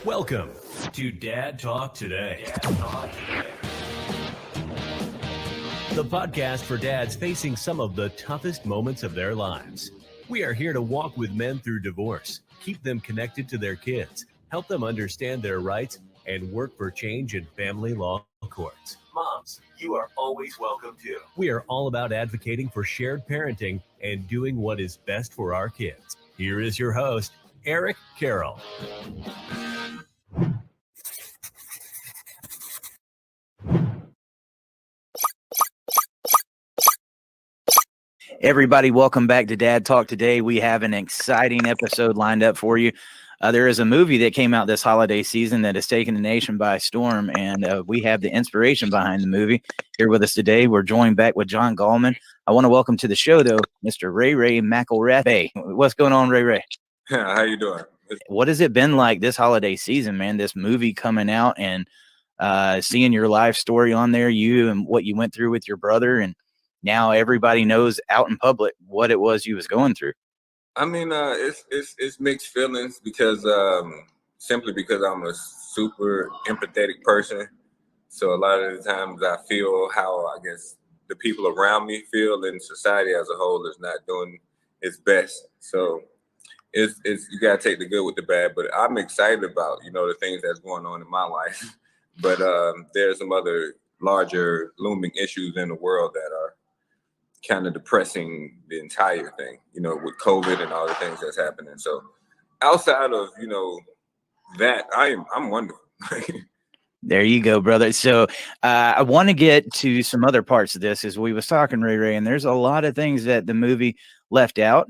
Welcome to Dad Talk Today. The podcast for dads facing some of the toughest moments of their lives. We are here to walk with men through divorce, keep them connected to their kids, help them understand their rights, and work for change in family law courts. Moms, you are always welcome too. We are all about advocating for shared parenting and doing what is best for our kids. Here is your host, Eric Carroll. Everybody, welcome back to Dad Talk Today. We have an exciting episode lined up for you. There is a movie that came out this holiday season that has taken the nation by storm, and we have the inspiration behind the movie. Here with us today, we're joined back with John Gallman. I want to welcome to the show, though, Mr. Ray Ray Mcelrathbey. What's going on, Ray Ray? How you doing? What has it been like this holiday season, man? This movie coming out and seeing your life story on there, you and what you went through with your brother, and now everybody knows out in public what it was you was going through. I mean, it's mixed feelings because simply because I'm a super empathetic person. So a lot of the times I feel how I guess the people around me feel, and society as a whole is not doing its best. So it's you gotta take the good with the bad. But I'm excited about the things that's going on in my life. But there's some other larger looming issues in the world that are kind of depressing the entire thing, with COVID and all the things that's happening. So outside of, that, I'm wonderful. There you go, brother. So I want to get to some other parts of this as we was talking, Ray Ray, and there's a lot of things that the movie left out.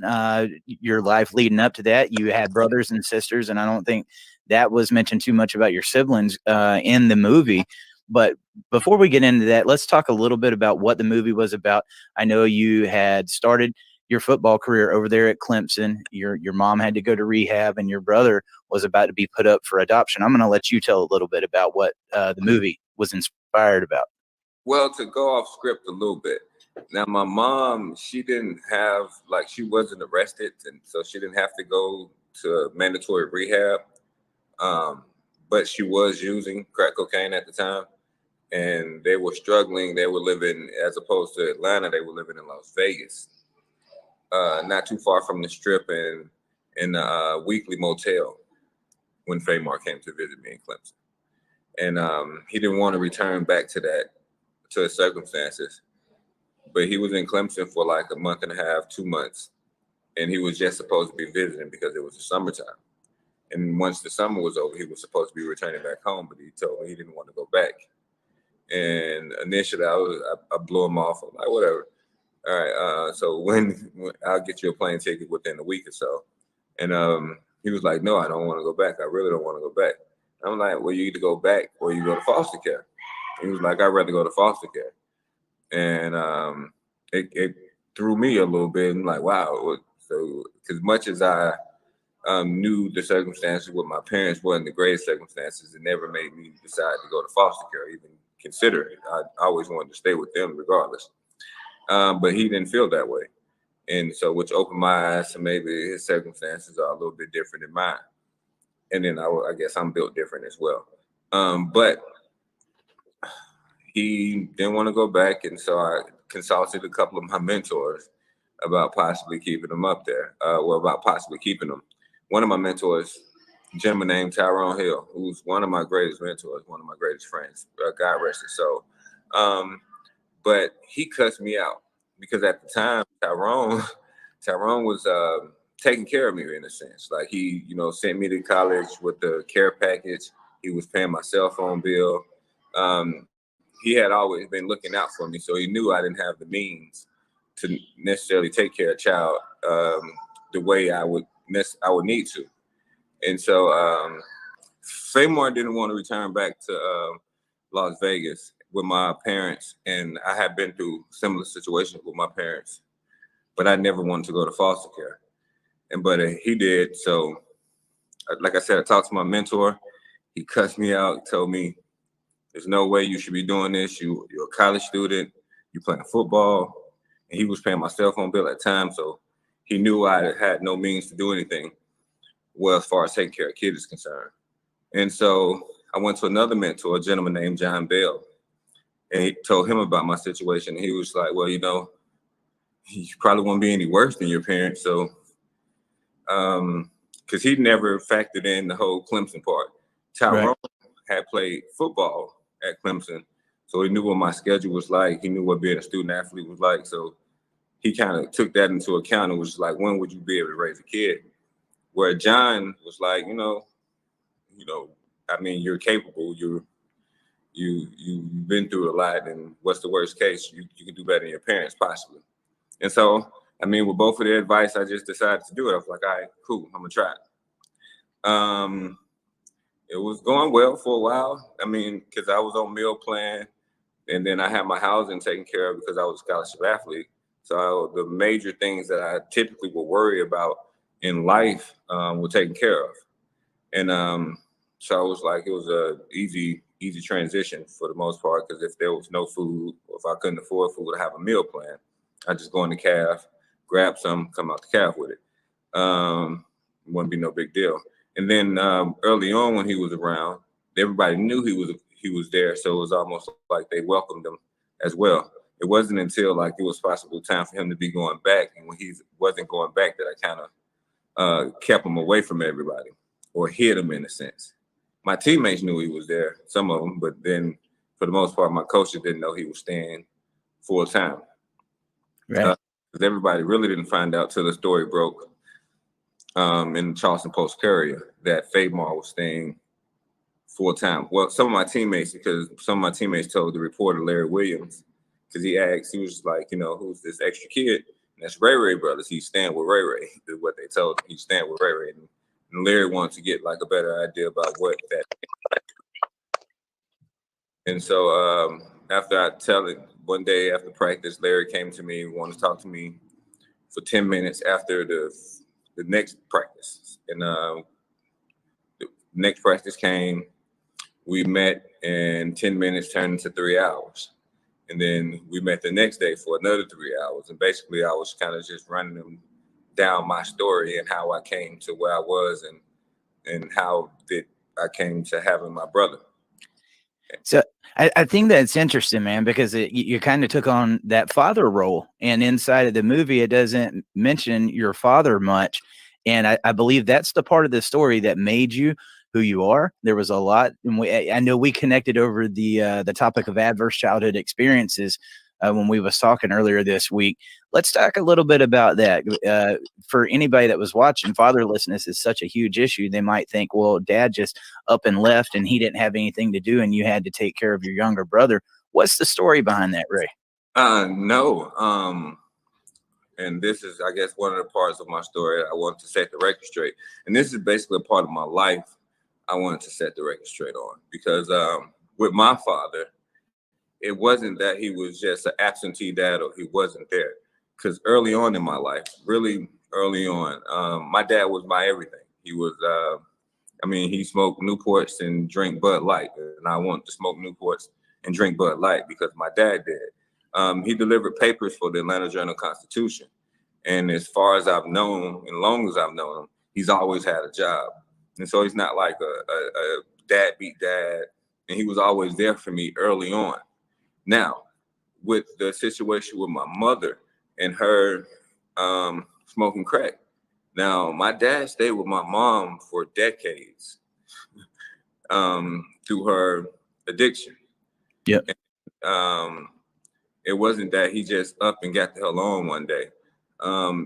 Your life leading up to that, you had brothers and sisters, and I don't think that was mentioned too much about your siblings in the movie. But before we get into that, let's talk a little bit about what the movie was about. I know you had started your football career over there at Clemson. Your mom had to go to rehab, and your brother was about to be put up for adoption. I'm going to let you tell a little bit about what the movie was inspired about. Well, to go off script a little bit. Now, my mom, she didn't have, she wasn't arrested, and so she didn't have to go to mandatory rehab. But she was using crack cocaine at the time. And they were struggling. They were living, as opposed to Atlanta, they were living in Las Vegas, not too far from the Strip, and in a weekly motel when Famar came to visit me in Clemson. And he didn't want to return back to his circumstances. But he was in Clemson for like a month and a half, 2 months. And he was just supposed to be visiting because it was the summertime. And once the summer was over, he was supposed to be returning back home, but he told me he didn't want to go back. And initially, I blew him off. I'm like, whatever. All right. So when I'll get you a plane ticket within a week or so. And he was like, no, I don't want to go back. I really don't want to go back. I'm like, well, you either go back or you go to foster care. He was like, I'd rather go to foster care. And it threw me a little bit. I'm like, wow. So as much as I knew the circumstances with my parents wasn't the greatest circumstances, it never made me decide to go to foster care, even consider it. I always wanted to stay with them regardless. But he didn't feel that way. And so, which opened my eyes to maybe his circumstances are a little bit different than mine. And then I guess I'm built different as well. But he didn't want to go back. And so I consulted a couple of my mentors about possibly keeping him up there. About possibly keeping him. One of my mentors, a gentleman named Tyrone Hill, who's one of my greatest mentors, one of my greatest friends, God rest his soul. But he cussed me out because at the time, Tyrone was taking care of me in a sense. Like he, sent me to college with the care package. He was paying my cell phone bill. He had always been looking out for me, so he knew I didn't have the means to necessarily take care of a child the way I would need to. And so Famar didn't want to return back to Las Vegas with my parents. And I had been through similar situations with my parents, but I never wanted to go to foster care. But he did. So like I said, I talked to my mentor. He cussed me out, told me, there's no way you should be doing this. You're a college student. You're playing football. And he was paying my cell phone bill at the time. So he knew I had no means to do anything well as far as taking care of kids is concerned. And so I went to another mentor, a gentleman named John Bell, and he told him about my situation. And he was like, well, you probably won't be any worse than your parents. So, because he never factored in the whole Clemson part. Tyrone had played football at Clemson, so he knew what my schedule was like. He knew what being a student athlete was like. So he kind of took that into account and was like, when would you be able to raise a kid? Where John was like, I mean, you're capable. You've been through a lot, and what's the worst case? You can do better than your parents, possibly. And so, I mean, with both of their advice, I just decided to do it. I was like, all right, cool, I'm gonna try it. It was going well for a while. I mean, because I was on meal plan, and then I had my housing taken care of because I was a scholarship athlete. So the major things that I typically would worry about in life were taken care of. And so I was like, it was a easy transition for the most part, because if there was no food, or if I couldn't afford food to have a meal plan, I just go in the calf, grab some, come out the calf with it. Wouldn't be no big deal. And then early on when he was around, everybody knew he was there, so it was almost like they welcomed him as well. It wasn't until like it was possible time for him to be going back, and when he wasn't going back, that I kind of kept him away from everybody, or hid him in a sense. My teammates knew he was there, some of them, but then for the most part, my coaches didn't know he was staying full time. Right. Because everybody really didn't find out till the story broke in the Charleston Post-Courier that Famar was staying full time. Well, some of my teammates told the reporter Larry Williams, because he was like, who's this extra kid? And that's Ray Ray brothers. He's staying with Ray Ray, is what they told him. He's staying with Ray Ray. And Larry wanted to get like a better idea about what that. And so after I tell it, one day after practice, Larry came to me, wanted to talk to me for 10 minutes after the next practice. And the next practice came, we met, and 10 minutes turned into 3 hours. And then we met the next day for another 3 hours. And basically I was kind of just running them down my story and how I came to where I was, and how did I came to having my brother. So I think that's interesting, man, because you kind of took on that father role, and inside of the movie, it doesn't mention your father much. And I believe that's the part of the story that made you who you are. There was a lot, and I know we connected over the topic of adverse childhood experiences when we was talking earlier this week. Let's talk a little bit about that. For anybody that was watching, fatherlessness is such a huge issue. They might think, well, dad just up and left and he didn't have anything to do and you had to take care of your younger brother. What's the story behind that, Ray? No. And this is, I guess, one of the parts of my story I want to set the record straight. And this is basically a part of my life I wanted to set the record straight on, because with my father, it wasn't that he was just an absentee dad or he wasn't there. Because early on in my life, really early on, my dad was my everything. He was, he smoked Newports and drank Bud Light. And I wanted to smoke Newports and drink Bud Light because my dad did. He delivered papers for the Atlanta Journal-Constitution. And as far as I've known, and long as I've known him, he's always had a job. And so he's not like a dad beat dad. And he was always there for me early on. Now, with the situation with my mother and her smoking crack, now my dad stayed with my mom for decades through her addiction. Yeah. It wasn't that he just up and got the hell on one day.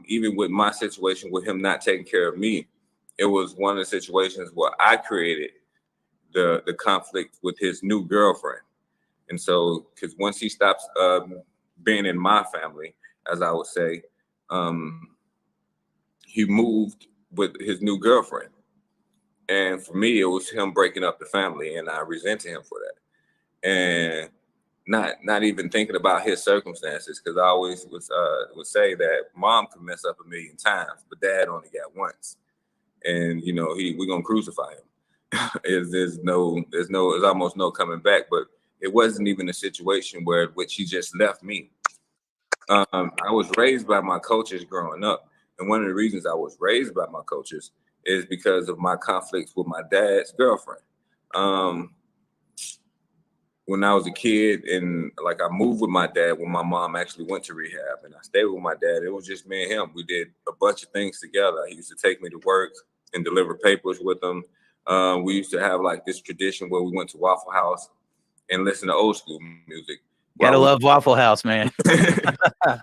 Even with my situation with him not taking care of me, it was one of the situations where I created the conflict with his new girlfriend. And so, because once he stops being in my family, as I would say, he moved with his new girlfriend. And for me, it was him breaking up the family, and I resented him for that. And not even thinking about his circumstances, because I always would say that mom could mess up 1,000,000 times, but dad only got once. And we're gonna crucify him. There's almost no coming back. But it wasn't even a situation which he just left me. I was raised by my coaches growing up, and one of the reasons I was raised by my coaches is because of my conflicts with my dad's girlfriend. When I was a kid, and like I moved with my dad when my mom actually went to rehab, and I stayed with my dad. It was just me and him. We did a bunch of things together. He used to take me to work and deliver papers with him. We used to have like this tradition where we went to Waffle House and listen to old school music. Gotta love Waffle House, man.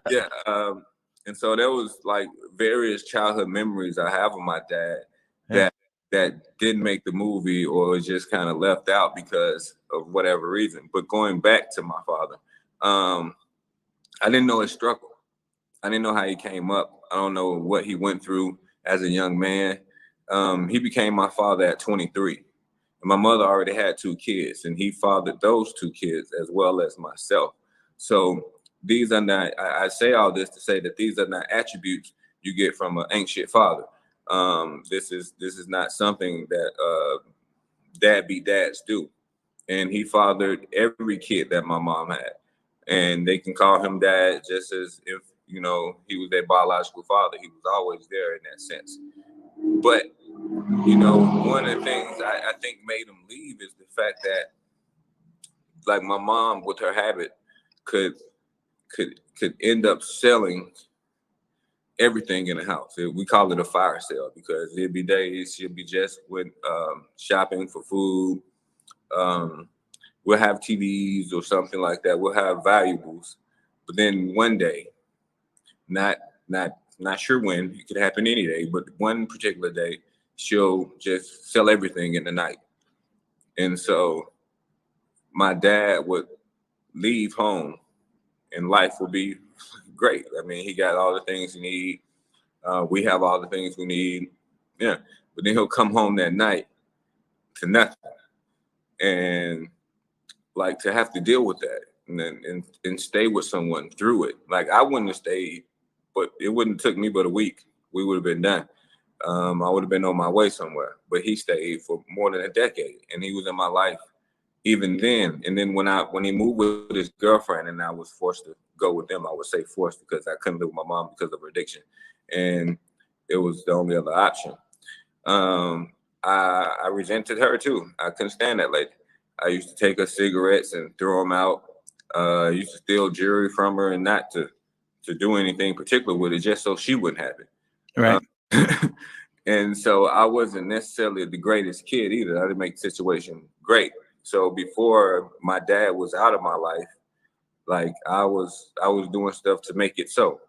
Yeah. And so there was like various childhood memories I have of my dad that didn't make the movie or was just kind of left out because of whatever reason. But going back to my father, I didn't know his struggle. I didn't know how he came up. I don't know what he went through as a young man. He became my father at 23. And my mother already had 2 kids, and he fathered those 2 kids as well as myself. So these are not, I say all this to say that these are not attributes you get from an ancient father. This is not something that dad be dads do. And he fathered every kid that my mom had. And they can call him dad just as if, you know, he was their biological father. He was always there in that sense. But, you know, one of the things I think made him leave is the fact that, like, my mom with her habit could end up selling everything in the house. We call it a fire sale because there'd be days she'll be just with shopping for food. We'll have TVs or something like that. We'll have valuables, but then one day, not sure when, it could happen any day, but one particular day, she'll just sell everything in the night. And so my dad would leave home and life would be great. I mean, he got all the things he need. We have all the things we need. Yeah. But then he'll come home that night to nothing. And like to have to deal with that and stay with someone through it. Like I wouldn't have stayed, but it wouldn't have took me but a week. We would have been done. I would have been on my way somewhere. But he stayed for more than a decade, and he was in my life even then. And then when he moved with his girlfriend and I was forced to go with them, I would say forced because I couldn't live with my mom because of her addiction. And it was the only other option. I resented her too. I couldn't stand that lady. I used to take her cigarettes and throw them out. I used to steal jewelry from her and not to do anything particular with it, just so she wouldn't have it. Right. And so I wasn't necessarily the greatest kid either. I didn't make the situation great. So before my dad was out of my life, like I was doing stuff to make it so,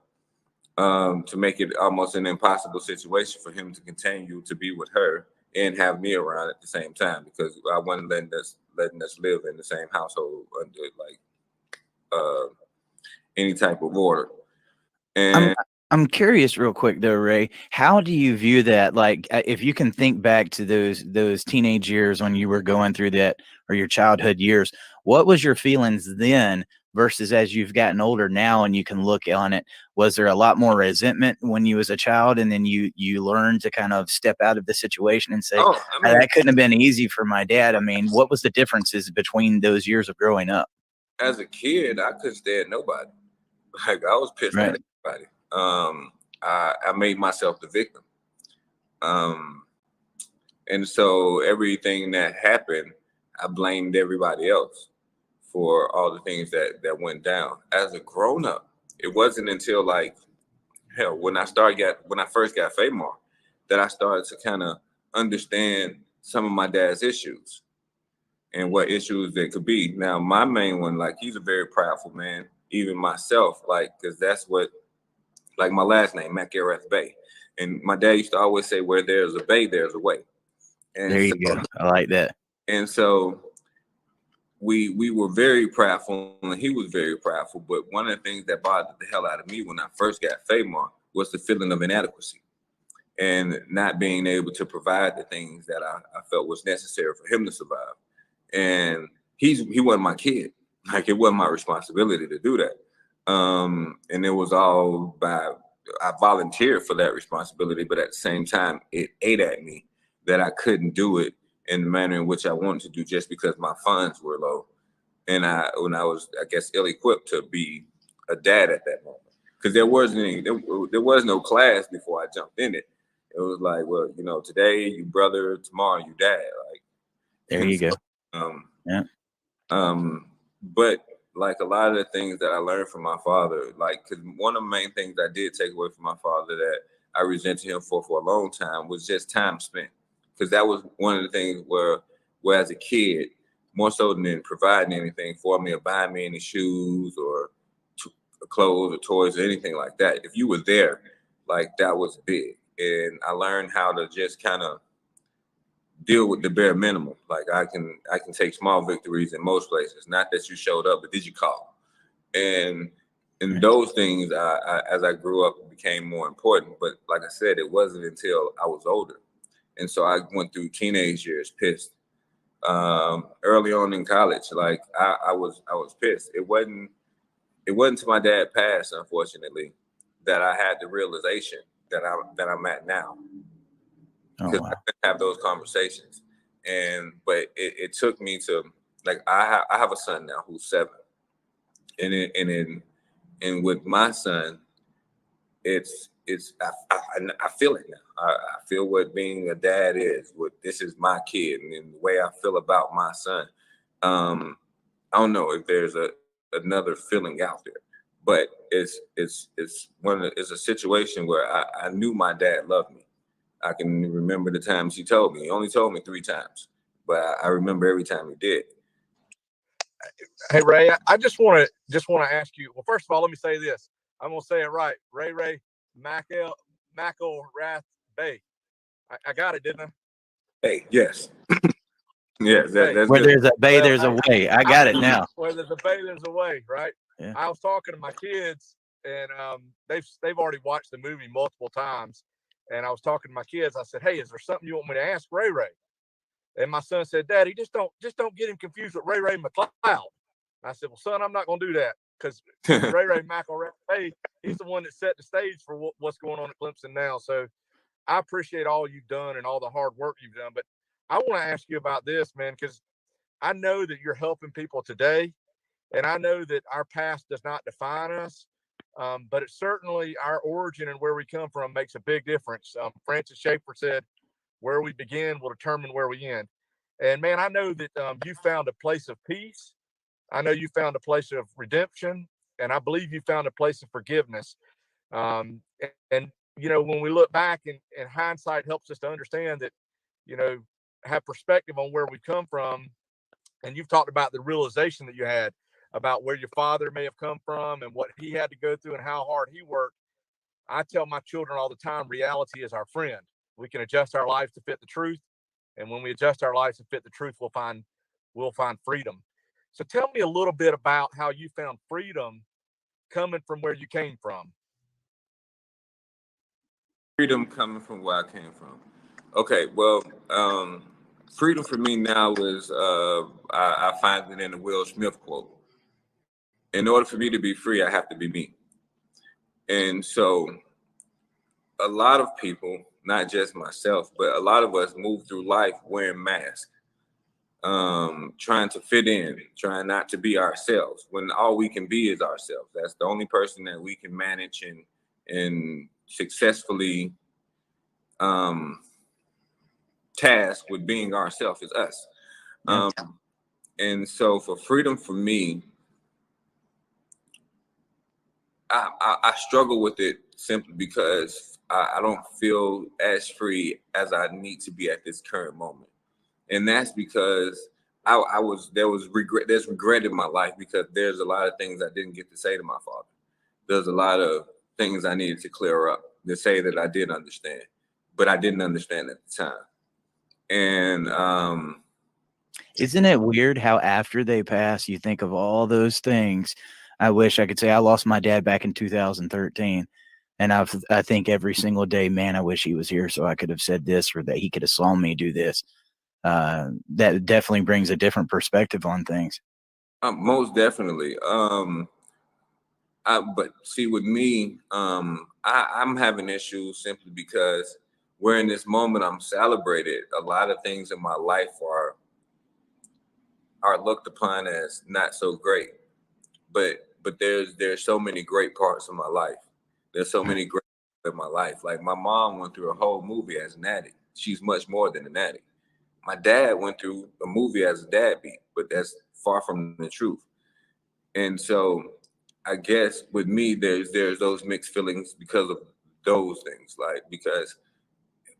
to make it almost an impossible situation for him to continue to be with her and have me around at the same time, because I wasn't letting us live in the same household under like any type of order. And I'm curious real quick though, Ray, how do you view that? Like if you can think back to those teenage years when you were going through that, or your childhood years, what was your feelings then versus as you've gotten older now and you can look on it? Was there a lot more resentment when you was a child and then you learned to kind of step out of the situation and say, that couldn't have been easy for my dad? I mean, what was the differences between those years of growing up? As a kid, I couldn't stand nobody. Like I was pissed at everybody. I made myself the victim. And so everything that happened, I blamed everybody else for all the things that went down. As a grown up, it wasn't until like, hell, when I first got Famar, that I started to kind of understand some of my dad's issues and what issues they could be. Now, my main one, like he's a very prideful man, even myself, like, cause that's what, like my last name, Mcelrathbey. And my dad used to always say, where there's a bay, there's a way. And there you go. I like that. And so we were very prideful, and he was very prideful. But one of the things that bothered the hell out of me when I first got Famar was the feeling of inadequacy and not being able to provide the things that I felt was necessary for him to survive. And he wasn't my kid. Like it wasn't my responsibility to do that. And it was all I volunteered for that responsibility, but at the same time, it ate at me that I couldn't do it in the manner in which I wanted to do just because my funds were low. And when I was, I guess, ill-equipped to be a dad at that moment. Because there was no class before I jumped in it. It was like, well, you know, today you brother, tomorrow you dad. Like, There you go. Yeah. But like a lot of the things that I learned from my father, like, because one of the main things I did take away from my father that I resented him for a long time was just time spent. Because that was one of the things where as a kid, more so than providing anything for me or buying me any shoes or clothes or toys or anything like that, if you were there, like, that was big. And I learned how to just kind of deal with the bare minimum. Like, I can take small victories in most places. Not that you showed up, but did you call? And those things, as I grew up, became more important. But like I said, it wasn't until I was older. And so I went through teenage years pissed. Early on in college, like, I was pissed. It wasn't until my dad passed, unfortunately, that I had the realization that I'm at now. Because I couldn't have those conversations. But it took me to, like, I have a son now who's 7. And with my son, I feel it now. I feel what being a dad is. What this is my kid, and the way I feel about my son. I don't know if there's another feeling out there, but it's a situation where I knew my dad loved me. I can remember the times he told me. He only told me 3 times, but I remember every time he did. Hey, Ray, I just want to ask you. Well, first of all, let me say this. I'm gonna say it right. Ray Ray Mcelrathbey. I got it, didn't I? Hey, yes. Yes, that's where good. there's a bay, there's a way. I got it now. Where there's a bay, there's a way, right? Yeah. I was talking to my kids, and they've already watched the movie multiple times. And I was talking to my kids. I said, "Hey, is there something you want me to ask Ray Ray?" And my son said, "Daddy, just don't get him confused with Ray Ray McLeod." I said, "Well, son, I'm not going to do that, because Ray Ray McElrathbey, he's the one that set the stage for what's going on at Clemson now." So I appreciate all you've done and all the hard work you've done. But I want to ask you about this, man, because I know that you're helping people today, and I know that our past does not define us. But it certainly, our origin and where we come from makes a big difference. Francis Schaeffer said, "Where we begin will determine where we end." And man, I know that you found a place of peace. I know you found a place of redemption, and I believe you found a place of forgiveness. And when we look back, and hindsight helps us to understand that, have perspective on where we come from. And you've talked about the realization that you had about where your father may have come from and what he had to go through and how hard he worked. I tell my children all the time, reality is our friend. We can adjust our lives to fit the truth. And when we adjust our lives to fit the truth, we'll find freedom. So tell me a little bit about how you found freedom coming from where you came from. Freedom coming from where I came from. Okay, well, freedom for me now is I find it in the Will Smith quote. In order for me to be free, I have to be me. And so a lot of people, not just myself, but a lot of us move through life wearing masks, trying to fit in, trying not to be ourselves, when all we can be is ourselves. That's the only person that we can manage and successfully task with being ourselves is us. And so for freedom for me, I struggle with it simply because I don't feel as free as I need to be at this current moment. And that's because there's regret in my life, because there's a lot of things I didn't get to say to my father. There's a lot of things I needed to clear up to say that I did understand, but I didn't understand at the time. And isn't it weird how after they pass, you think of all those things? I wish I could say I lost my dad back in 2013. And I think every single day, man, I wish he was here so I could have said this, or that he could have saw me do this. That definitely brings a different perspective on things. Most definitely. But see, with me, I'm having issues simply because we're in this moment. I'm celebrated. A lot of things in my life are looked upon as not so great, but there's so many great parts of my life. There's so many great parts in my life. Like, my mom went through a whole movie as an addict. She's much more than an addict. my dad went through a movie as a dad beat, but that's far from the truth. And so I guess with me, there's those mixed feelings because of those things, like because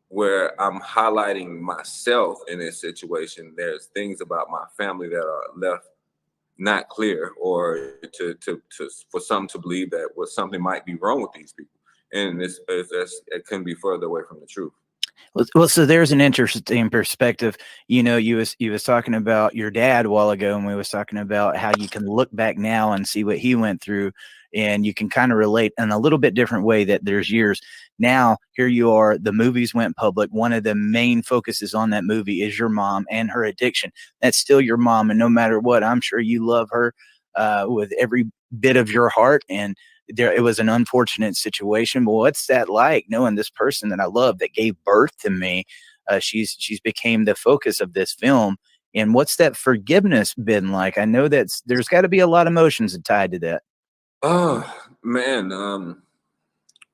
where I'm highlighting myself in this situation, there's things about my family that are left not clear, or to for some to believe that something might be wrong with these people, and it couldn't be further away from the truth. Well, so there's an interesting perspective. You know, you was talking about your dad a while ago, and we was talking about how you can look back now and see what he went through, and you can kind of relate in a little bit different way that there's years. Now, here you are, the movies went public. One of the main focuses on that movie is your mom and her addiction. That's still your mom, and no matter what, I'm sure you love her with every bit of your heart. And it was an unfortunate situation, but what's that like, knowing this person that I love that gave birth to me? She's became the focus of this film. And what's that forgiveness been like? I know there's got to be a lot of emotions tied to that. Oh man,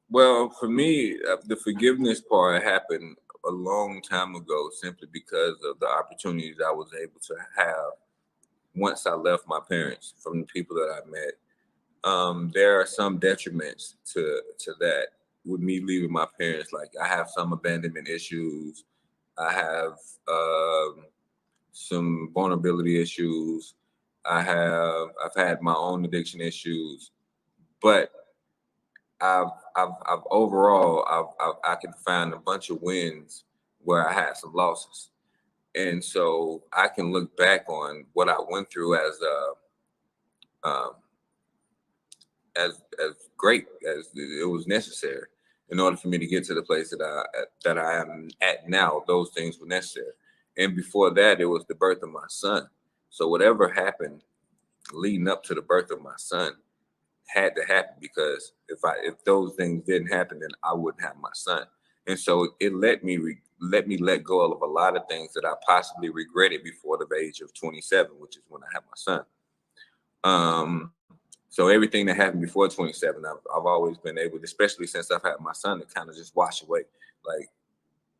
well, for me, the forgiveness part happened a long time ago, simply because of the opportunities I was able to have once I left my parents from the people that I met. There are some detriments to that with me leaving my parents. Like, I have some abandonment issues. I have some vulnerability issues. I've had my own addiction issues, but I've overall I can find a bunch of wins where I had some losses, and so I can look back on what I went through as um, as great as it was necessary in order for me to get to the place that I am at now. Those things were necessary, and before that, it was the birth of my son. So whatever happened leading up to the birth of my son had to happen, because if those things didn't happen, then I wouldn't have my son. And so it let me let go of a lot of things that I possibly regretted before the age of 27, which is when I had my son. So everything that happened before 27, I've always been able, especially since I've had my son, to kind of just wash away. Like,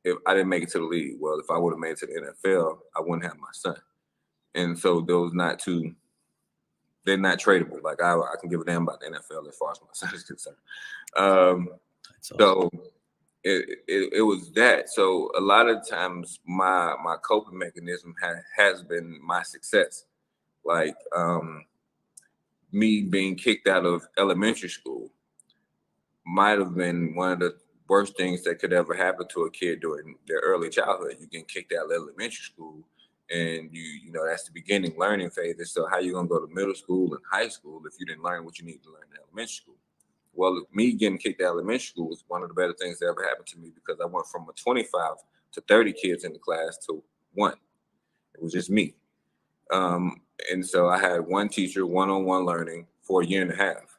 if I didn't make it to the league, well, if I would have made it to the NFL, I wouldn't have my son. And so those they're not tradable. Like, I can give a damn about the NFL as far as my son is concerned. So it was that. So a lot of times my coping mechanism has been my success. Like, me being kicked out of elementary school might have been one of the worst things that could ever happen to a kid during their early childhood. You get kicked out of elementary school, and you know that's the beginning learning phase. So how you gonna go to middle school and high school if you didn't learn what you need to learn in elementary school? Well, me getting kicked out of elementary school was one of the better things that ever happened to me, because I went from a 25 to 30 kids in the class to one. It was just me. And so I had one teacher, one-on-one learning for a year and a half.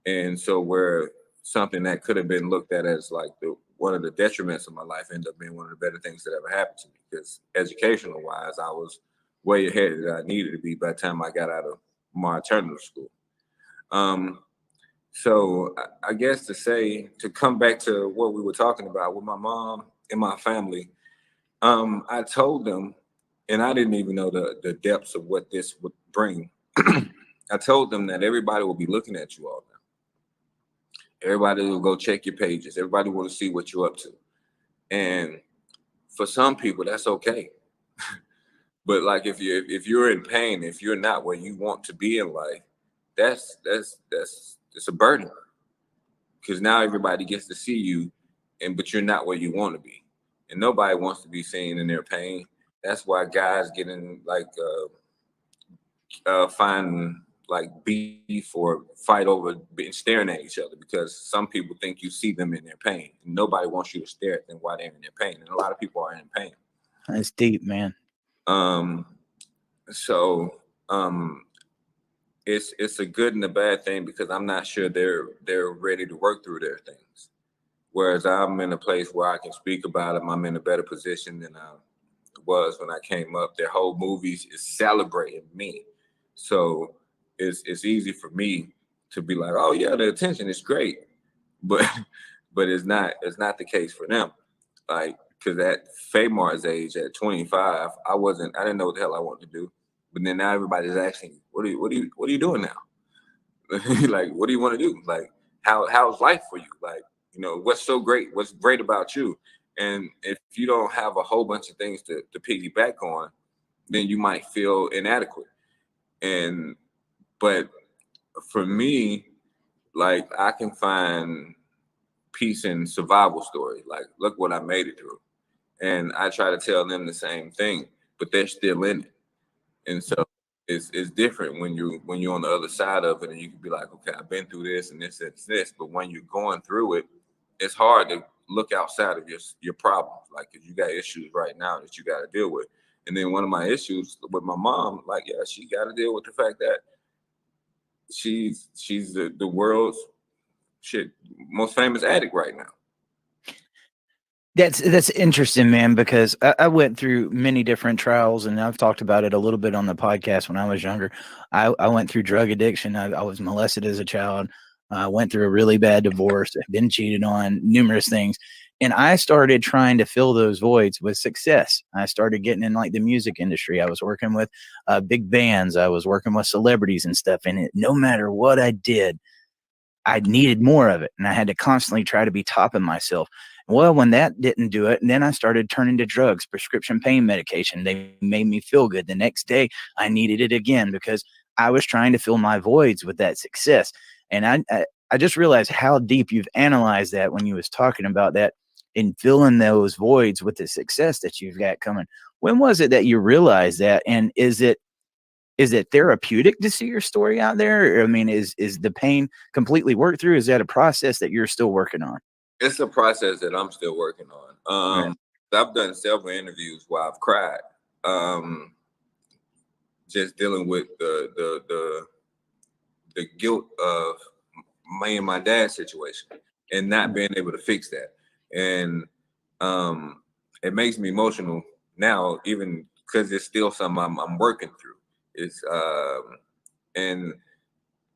And so where something that could have been looked at as like one of the detriments of my life ended up being one of the better things that ever happened to me, because educational wise, I was way ahead that I needed to be by the time I got out of my alternative school. So I guess to come back to what we were talking about with my mom and my family, I told them, and I didn't even know the depths of what this would bring. I told them that everybody will be looking at you all now. Everybody will go check your pages. Everybody will see what you're up to. And for some people, that's okay. But like, if you're in pain, if you're not where you want to be in life, that's a burden. Because now everybody gets to see you, but you're not where you want to be. And nobody wants to be seen in their pain. That's why guys get in like find like beef or fight over staring at each other, because some people think you see them in their pain, and nobody wants you to stare at them while they're in their pain. And a lot of people are in pain. That's deep, man. It's a good and a bad thing, because I'm not sure they're ready to work through their things. Whereas I'm in a place where I can speak about them. I'm in a better position than I was when I came up. Their whole movies is celebrating me, so it's easy for me to be like, oh yeah, the attention is great, but it's not the case for them. Like, because at Famar's age, at 25, I didn't know what the hell I wanted to do. But then now everybody's asking, what are you doing now? Like, what do you want to do? Like, how's life for you? Like, what's so great? What's great about you? And if you don't have a whole bunch of things to piggyback on, then you might feel inadequate. But for me, like, I can find peace in survival story. Like, look what I made it through. And I try to tell them the same thing, but they're still in it. And so it's different when you're on the other side of it, and you can be like, okay, I've been through this and this and this. But when you're going through it, it's hard to look outside of your problems, like, because you got issues right now that you got to deal with. And then one of my issues with my mom, like, yeah, she got to deal with the fact that she's the world's most famous addict right now. That's interesting, man, because I went through many different trials, and I've talked about it a little bit on the podcast. When I was younger, I went through drug addiction. I was molested as a child. I went through a really bad divorce, been cheated on, numerous things. And I started trying to fill those voids with success. I started getting in like the music industry. I was working with big bands. I was working with celebrities and stuff. And no matter what I did, I needed more of it. And I had to constantly try to be topping myself. Well, when that didn't do it, and then I started turning to drugs, prescription pain medication. They made me feel good. The next day, I needed it again because I was trying to fill my voids with that success. And I just realized how deep you've analyzed that when you was talking about that and filling those voids with the success that you've got coming. When was it that you realized that? And is it therapeutic to see your story out there? I mean, is the pain completely worked through? Is that a process that you're still working on? It's a process that I'm still working on. Right. I've done several interviews where I've cried, just dealing with the guilt of me and my dad's situation and not being able to fix that. And it makes me emotional now, even because it's still something I'm working through. It's and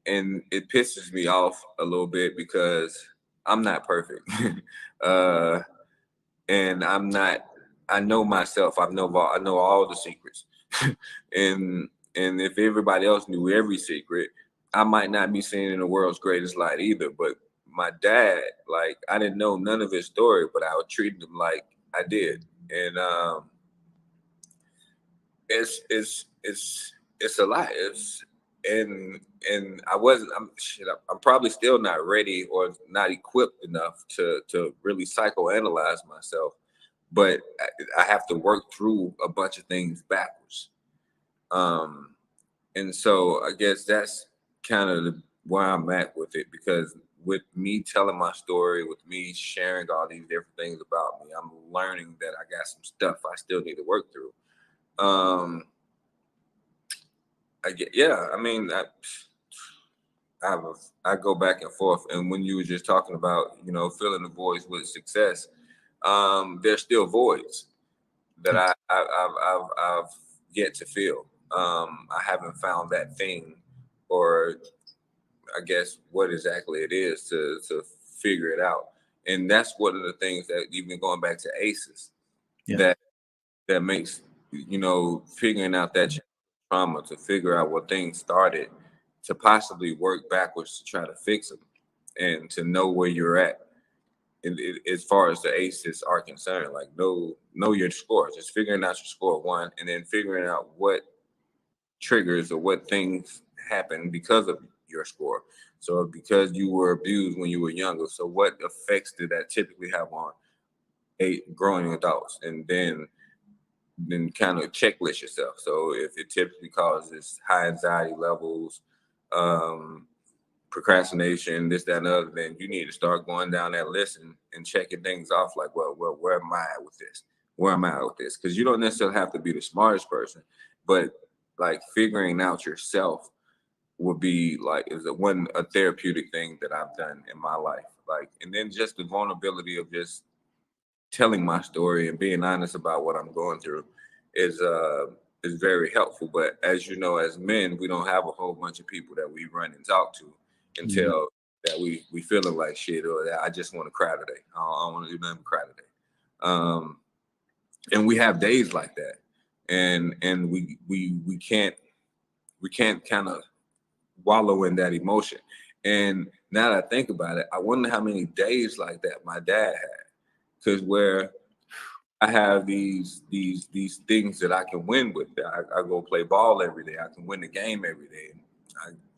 it pisses me off a little bit because I'm not perfect. And I know myself. I know all the secrets. and if everybody else knew every secret, I might not be seeing in the world's greatest light either. But my dad, like, I didn't know none of his story, but I would treat him like I did. And it's a lot. And I'm probably still not ready or not equipped enough to really psychoanalyze myself, but I have to work through a bunch of things backwards. And so I guess that's kind of where I'm at with it, because with me telling my story, with me sharing all these different things about me, I'm learning that I got some stuff I still need to work through. I mean, I go back and forth. And when you were just talking about, filling the voids with success, there's still voids that I've yet to fill. I haven't found that thing, or I guess what exactly it is to figure it out. And that's one of the things that, even going back to ACEs, that makes, figuring out that trauma, to figure out what things started, to possibly work backwards to try to fix them, and to know where you're at. As far as the ACEs are concerned, like, know your score. Just figuring out your score, one, and then figuring out what triggers or what things happen because of your score. So because you were abused when you were younger, so what effects did that typically have on growing adults? And then kind of checklist yourself. So if it typically causes high anxiety levels, procrastination, this, that, and other, then you need to start going down that list and checking things off, like, well, where am I at with this? Where am I at with this? Because you don't necessarily have to be the smartest person, but like, figuring out yourself would be like, a therapeutic thing that I've done in my life. Like, and then just the vulnerability of just telling my story and being honest about what I'm going through is very helpful. But as you know, as men, we don't have a whole bunch of people that we run and talk to and tell that we feeling like shit, or that I just want to cry today. I don't want to do nothing but cry today. And we have days like that, and we can't kind of wallow in that emotion. And now that I think about it, I wonder how many days like that my dad had, because where I have these things that I can win with. I go play ball every day. I can win the game every day,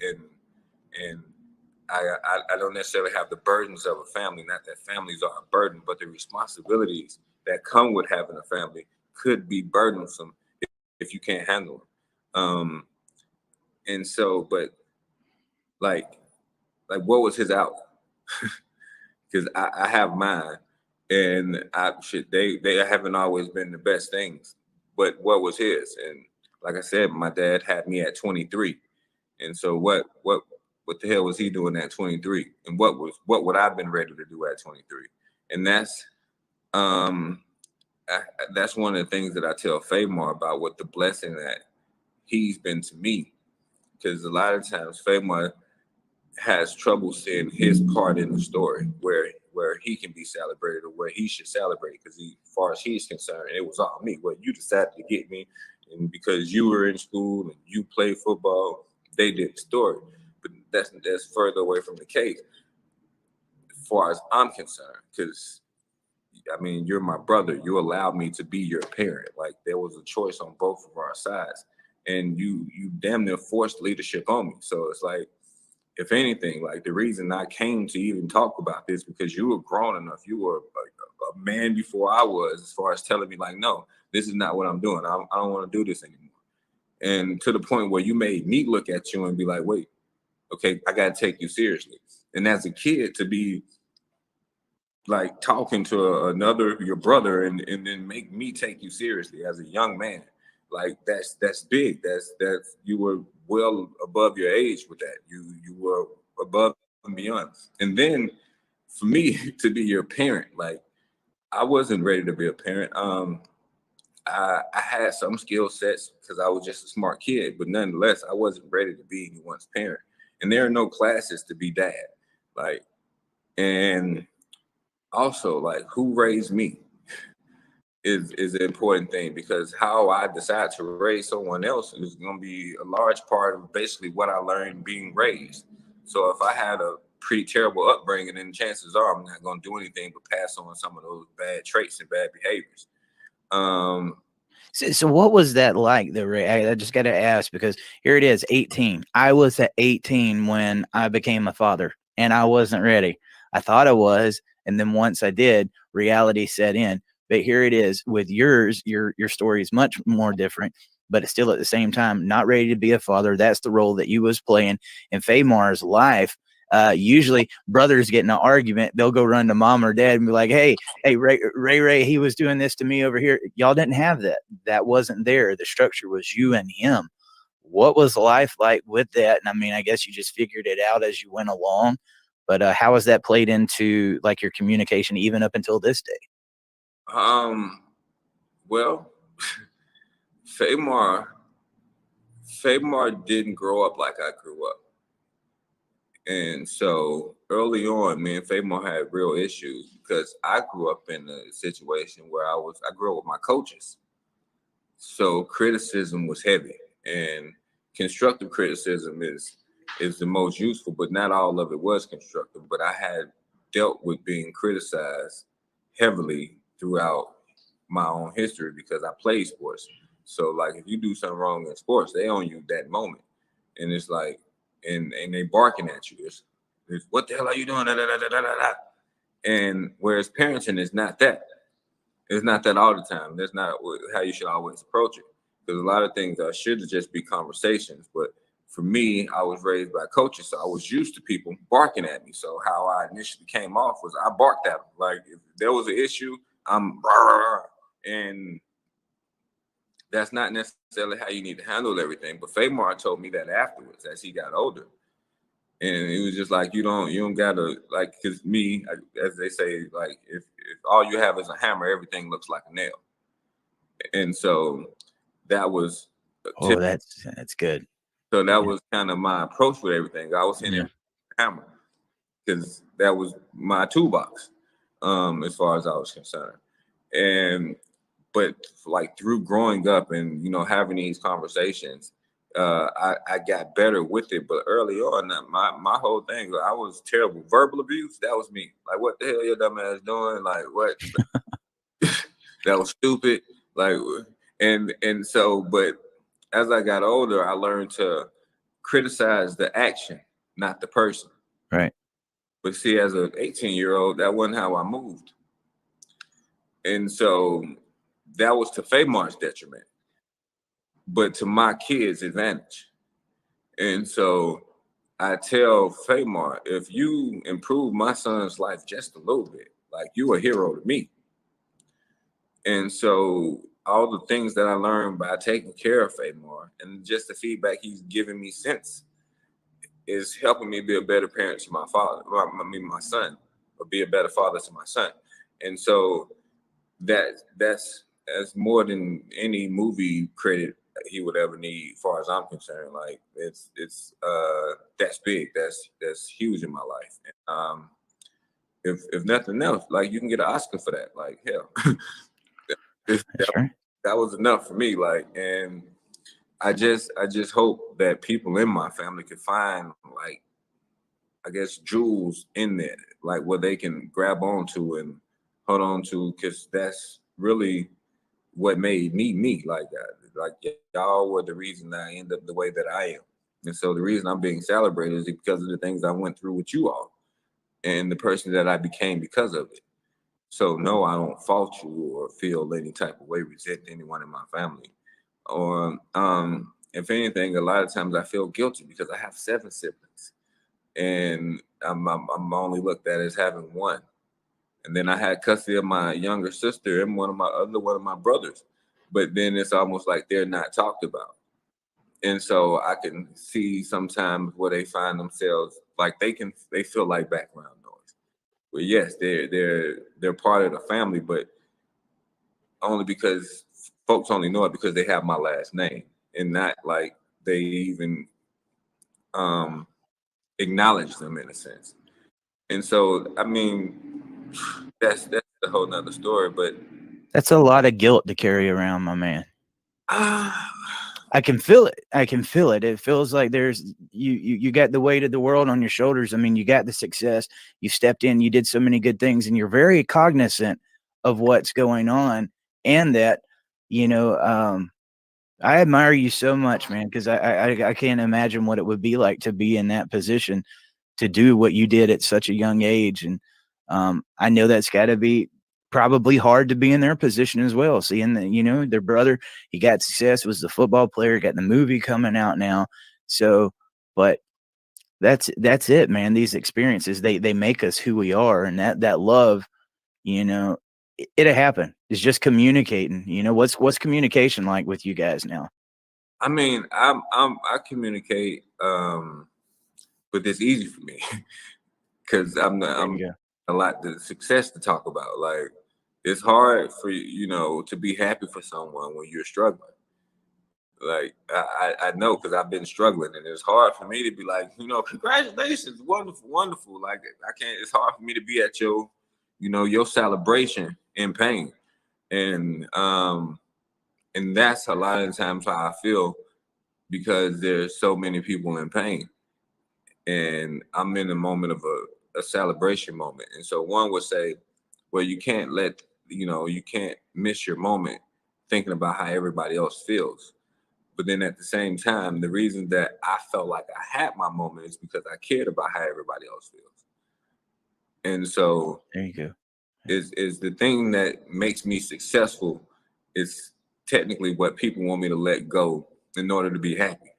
and I don't necessarily have the burdens of a family. Not that families are a burden, but the responsibilities that come with having a family could be burdensome if you can't handle them. And so, but like what was his out? Because I have mine, and they haven't always been the best things. But what was his? And like I said, my dad had me at 23, and so what the hell was he doing at 23? And what would I've been ready to do at 23? And that's one of the things that I tell Famar about, what the blessing that he's been to me, because a lot of times Famar has trouble seeing his part in the story where he can be celebrated or where he should celebrate, because as far as he's concerned, it was all me. Well, you decided to get me, and because you were in school and you played football, they did the story. But that's further away from the case as far as I'm concerned, because I mean, you're my brother. You allowed me to be your parent. Like, there was a choice on both of our sides, and you damn near forced leadership on me. So it's like, if anything, like, the reason I came to even talk about this, because you were grown enough, you were a man before I was, as far as telling me, like, no, this is not what I'm doing. I don't want to do this anymore. And to the point where you made me look at you and be like, wait, okay, I got to take you seriously. And as a kid, to be like talking to your brother, and then make me take you seriously as a young man, like, that's big. That's you were well above your age with that. You were above and beyond. And then for me to be your parent, like, I wasn't ready to be a parent. I had some skill sets because I was just a smart kid, but nonetheless, I wasn't ready to be anyone's parent. And there are no classes to be dad. Like, and also, like, who raised me is an important thing, because how I decide to raise someone else is going to be a large part of basically what I learned being raised. So if I had a pretty terrible upbringing, then chances are I'm not going to do anything but pass on some of those bad traits and bad behaviors. So what was that like, though, Ray? I just got to ask, because here it is, 18. I was at 18 when I became a father, and I wasn't ready. I thought I was, and then once I did, reality set in. But here it is with yours. Your story is much more different, but it's still at the same time not ready to be a father. That's the role that you was playing in Famar's life. Usually brothers get in an argument, they'll go run to mom or dad and be like, hey, Ray, he was doing this to me over here. Y'all didn't have that. That wasn't there. The structure was you and him. What was life like with that? And I mean, I guess you just figured it out as you went along, but how has that played into, like, your communication even up until this day? Well, Famar didn't grow up like I grew up. And so early on, me and Famar had real issues, because I grew up in a situation where I grew up with my coaches. So criticism was heavy, and constructive criticism is the most useful, but not all of it was constructive. But I had dealt with being criticized heavily throughout my own history, because I played sports. So, like, if you do something wrong in sports, they own you that moment. And it's like, and they barking at you. It's what the hell are you doing? Da, da, da, da, da, da. And whereas parenting is not that. It's not that all the time. That's not how you should always approach it. Because a lot of things should just be conversations. But for me, I was raised by coaches, so I was used to people barking at me. So how I initially came off was I barked at them. Like, if there was an issue, I'm and that's not necessarily how you need to handle everything. But Famar told me that afterwards, as he got older. And it was just like, you don't gotta, like, because me, as they say, like, if all you have is a hammer, everything looks like a nail. And so that was That's good. So that was kind of my approach with everything. I was hitting a hammer, because that was my toolbox, as far as I was concerned. And but like through growing up and, you know, having these conversations, I got better with it. But early on, my whole thing, I was terrible. Verbal abuse, that was me. Like, what the hell your dumb ass doing? Like, what? That was stupid. Like, and so, but as I got older, I learned to criticize the action, not the person. Right. But see, as an 18-year-old, that wasn't how I moved. And so that was to Famar's detriment, but to my kids' advantage. And so I tell Famar, if you improve my son's life just a little bit, like, you a hero to me. And so all the things that I learned by taking care of Famar and just the feedback he's given me since is helping me be a better parent to my father, my son, or be a better father to my son. And so that's more than any movie credit he would ever need, as far as I'm concerned. Like, it's that's big, that's huge in my life. And, if nothing else, like, you can get an Oscar for that. Like, hell, that was enough for me. Like, and I just hope that people in my family could find, like, I guess, jewels in there, like, what they can grab onto and hold on to, because that's really what made me like that. Like, y'all were the reason that I end up the way that I am. And so the reason I'm being celebrated is because of the things I went through with you all and the person that I became because of it. So no, I don't fault you or feel any type of way, resent anyone in my family. Or if anything, a lot of times I feel guilty because I have 7 siblings. And I'm only looked at as having one. And then I had custody of my younger sister and one of my brothers. But then it's almost like they're not talked about. And so I can see sometimes where they find themselves, like, they feel like background noise. Well, yes, they're part of the family, but only because folks only know it because they have my last name, and not like they even acknowledge them in a sense. And so, I mean, that's a whole nother story, but that's a lot of guilt to carry around, my man. I can feel it. It feels like there's you got the weight of the world on your shoulders. I mean, you got the success. You stepped in. You did so many good things, and you're very cognizant of what's going on. And that, I admire you so much, man, because I can't imagine what it would be like to be in that position, to do what you did at such a young age. And I know that's got to be probably hard to be in their position as well, seeing that, their brother, he got success, was the football player, got the movie coming out now. So, but that's it, man. These experiences, they make us who we are, and that love, it'll happen. It's just communicating. What's communication like with you guys now? I mean, I communicate, but it's easy for me because I'm a lot the success to talk about. Like, it's hard for you to be happy for someone when you're struggling. Like, I know, because I've been struggling, and it's hard for me to be like, congratulations, wonderful, wonderful. Like, I can't. It's hard for me to be at your celebration in pain, and that's a lot of the times how I feel, because there's so many people in pain, and I'm in a moment of a celebration moment. And so one would say, well, you can't you can't miss your moment thinking about how everybody else feels. But then at the same time, the reason that I felt like I had my moment is because I cared about how everybody else feels. And so there you go. Is the thing that makes me successful is technically what people want me to let go in order to be happy.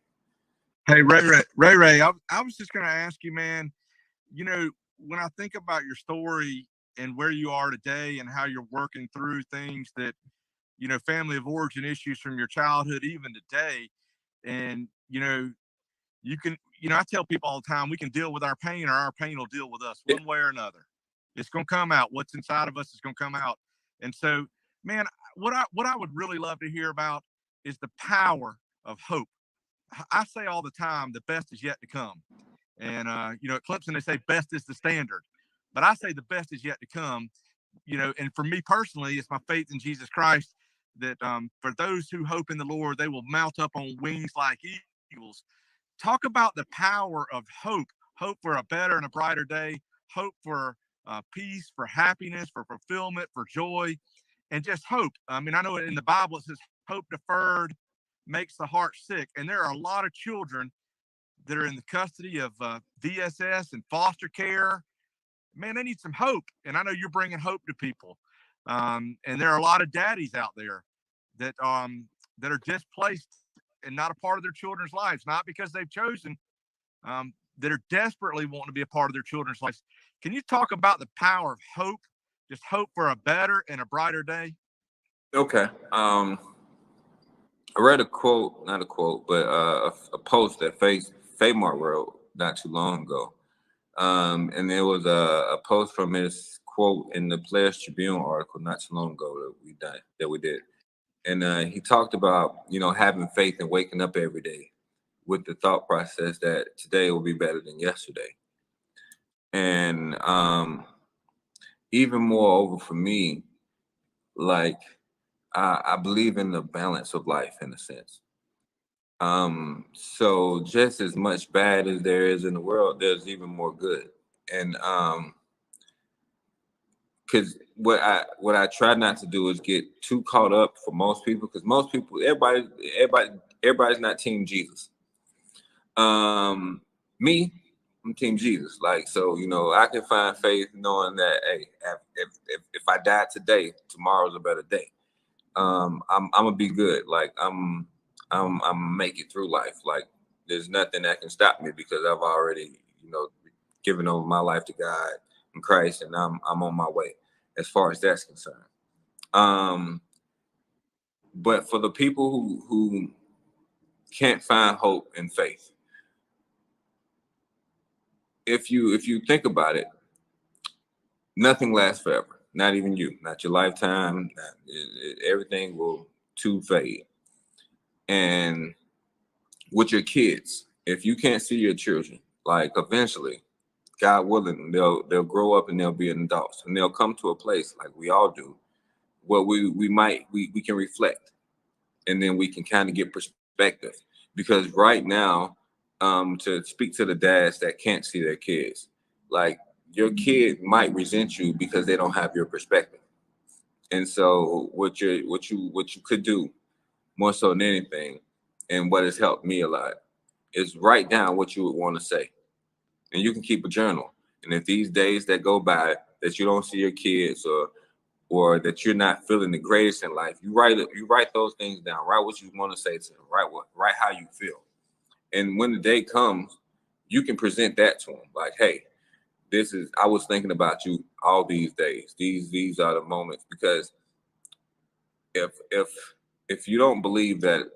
Hey, Ray, I was just going to ask you, man, when I think about your story and where you are today and how you're working through things that, family of origin issues from your childhood, even today. And, you can, I tell people all the time, we can deal with our pain, or our pain will deal with us one way or another. It's going to come out. What's inside of us is going to come out. And so, man, what I would really love to hear about is the power of hope. I say all the time, the best is yet to come. And, at Clemson, they say best is the standard. But I say the best is yet to come, and for me personally, it's my faith in Jesus Christ that for those who hope in the Lord, they will mount up on wings like eagles. Talk about the power of hope, hope for a better and a brighter day, hope for peace, for happiness, for fulfillment, for joy, and just hope. I mean, I know in the Bible it says hope deferred makes the heart sick. And there are a lot of children that are in the custody of DSS and foster care. Man, they need some hope. And I know you're bringing hope to people. And there are a lot of daddies out there that are displaced and not a part of their children's lives, not because they've chosen, that are desperately wanting to be a part of their children's lives. Can you talk about the power of hope, just hope for a better and a brighter day? Okay. I read a quote, not a quote, but a post that Famar wrote not too long ago. And there was a post from his quote in the Players Tribune article not too long ago that we did. And he talked about, having faith and waking up every day with the thought process that today will be better than yesterday. And even moreover for me, like I believe in the balance of life in a sense. So just as much bad as there is in the world, there's even more good. And because what I try not to do is get too caught up for most people, because most people, everybody's not Team Jesus. Me, I'm Team Jesus. Like, so, I can find faith knowing that, hey, if I die today, tomorrow's a better day. I'm gonna be good. Like, I'm make it through life. Like, there's nothing that can stop me because I've already, given over my life to God and Christ, and I'm on my way as far as that's concerned. But for the people who can't find hope and faith, if you think about it, nothing lasts forever. Not even you, not your lifetime. Everything will too fade. And with your kids, if you can't see your children, like eventually, God willing, they'll grow up and they'll be adults, and they'll come to a place like we all do, where we can reflect, and then we can kind of get perspective. Because right now, to speak to the dads that can't see their kids, like, your kid might resent you because they don't have your perspective. And so what you could do more so than anything, and what has helped me a lot, is write down what you would want to say. And you can keep a journal. And if these days that go by that you don't see your kids, or that you're not feeling the greatest in life, you write those things down. Write what you want to say to them. Write how you feel. And when the day comes, you can present that to them. Like, hey, I was thinking about you all these days. These are the moments. Because if you don't believe that,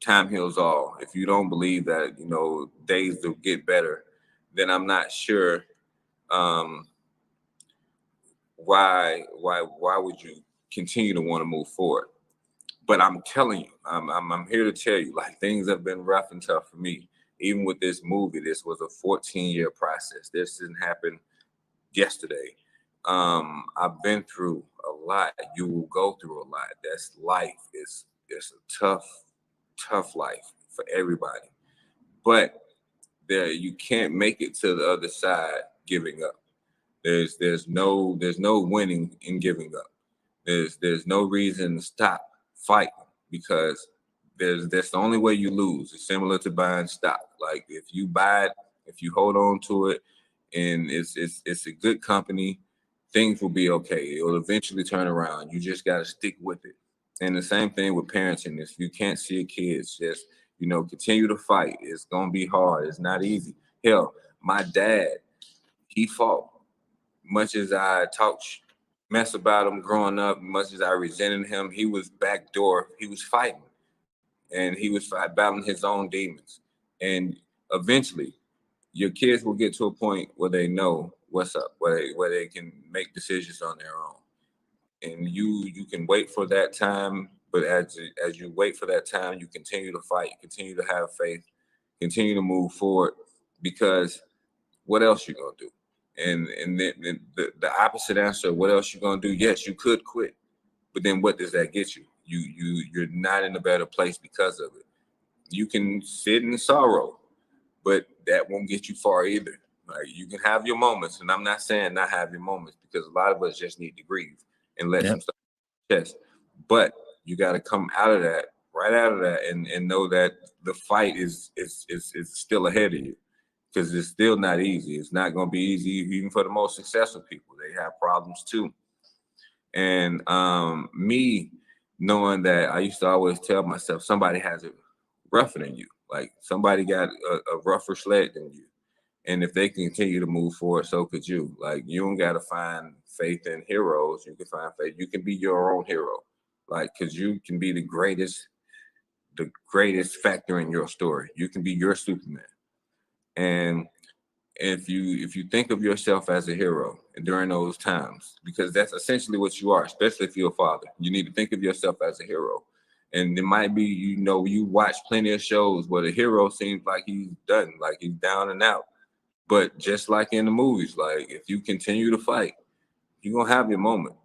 time heals all, if you don't believe that, days will get better, then I'm not sure why would you continue to want to move forward. But I'm telling you, I'm here to tell you, like, things have been rough and tough for me. Even with this movie, this was a 14-year process. This didn't happen yesterday. I've been through a lot. You will go through a lot. That's life. It's a tough life for everybody. But you can't make it to the other side giving up. There's no winning in giving up. There's no reason to stop fighting, because that's the only way you lose. It's similar to buying stock. Like, if you buy it, if you hold on to it, and it's a good company, things will be okay. It'll eventually turn around. You just got to stick with it. And the same thing with parenting. If you can't see your kids, just continue to fight. It's gonna be hard. It's not easy. Hell, my dad, he fought. Much as I talked mess about him growing up, much as I resented him, he was backdoor. He was fighting, and he was battling his own demons. And eventually, your kids will get to a point where they know what's up, where they can make decisions on their own. And you can wait for that time, but as you wait for that time, you continue to fight, continue to have faith, continue to move forward, because what else you gonna do? And then the opposite answer, what else you gonna do? Yes, you could quit, But then what does that get you? You're not in a better place because of it. You can sit in sorrow, but that won't get you far either. Like, you can have your moments, and I'm not saying not have your moments, because a lot of us just need to grieve and let some stuff chest. But you got to come out of that, right out of that, and know that the fight is still ahead of you, because it's still not easy. It's not going to be easy even for the most successful people. They have problems too. And me knowing that, I used to always tell myself, somebody has it rougher than you. Like, somebody got a rougher sled than you. And if they continue to move forward, so could you. Like, you don't got to find faith in heroes. You can find faith. You can be your own hero. Like, because you can be the greatest factor in your story. You can be your Superman. And if you think of yourself as a hero during those times, because that's essentially what you are, especially if you're a father, you need to think of yourself as a hero. And it might be, you watch plenty of shows where the hero seems like he's done, like he's down and out. But just like in the movies, like, if you continue to fight, you're gonna have your moment.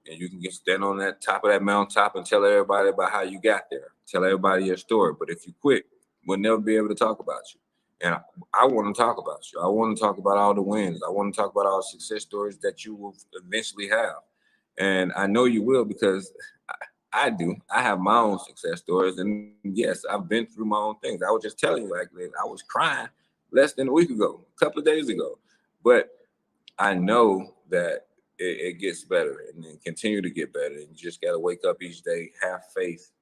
And you can get stand on that top of that mountaintop and tell everybody about how you got there. Tell everybody your story. But if you quit, we'll never be able to talk about you. And I want to talk about you. I want to talk about all the wins. I want to talk about all the success stories that you will eventually have. And I know you will, because I do. I have my own success stories. And yes, I've been through my own things. I was just telling you, like, I was crying less than a week ago, a couple of days ago. But I know that it gets better, and then continue to get better. And you just got to wake up each day, have faith